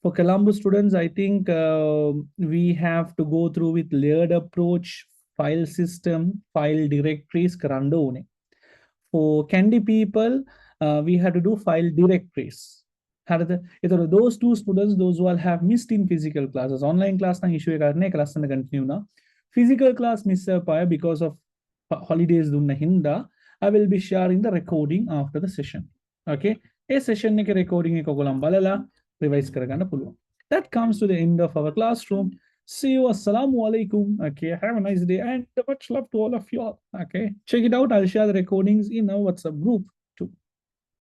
For Colombo students, I think we have to go through with layered approach, file system, file directories, karandone. For Kandy people, we had to do file directories. Those 2 students, those who have missed in physical classes, online class na issue class na continue na. Physical class miss because of holidays dunna hinda, I will be sharing the recording after the session. Okay, a session එක recording එක ඔයගොල්ලන් බලලා revise කරගන්න පුළුවන්. That comes to the end of our classroom. See you. Assalamu alaikum. Okay, have a nice day and much love to all of you all. Okay, check it out. I'll share the recordings in our WhatsApp group.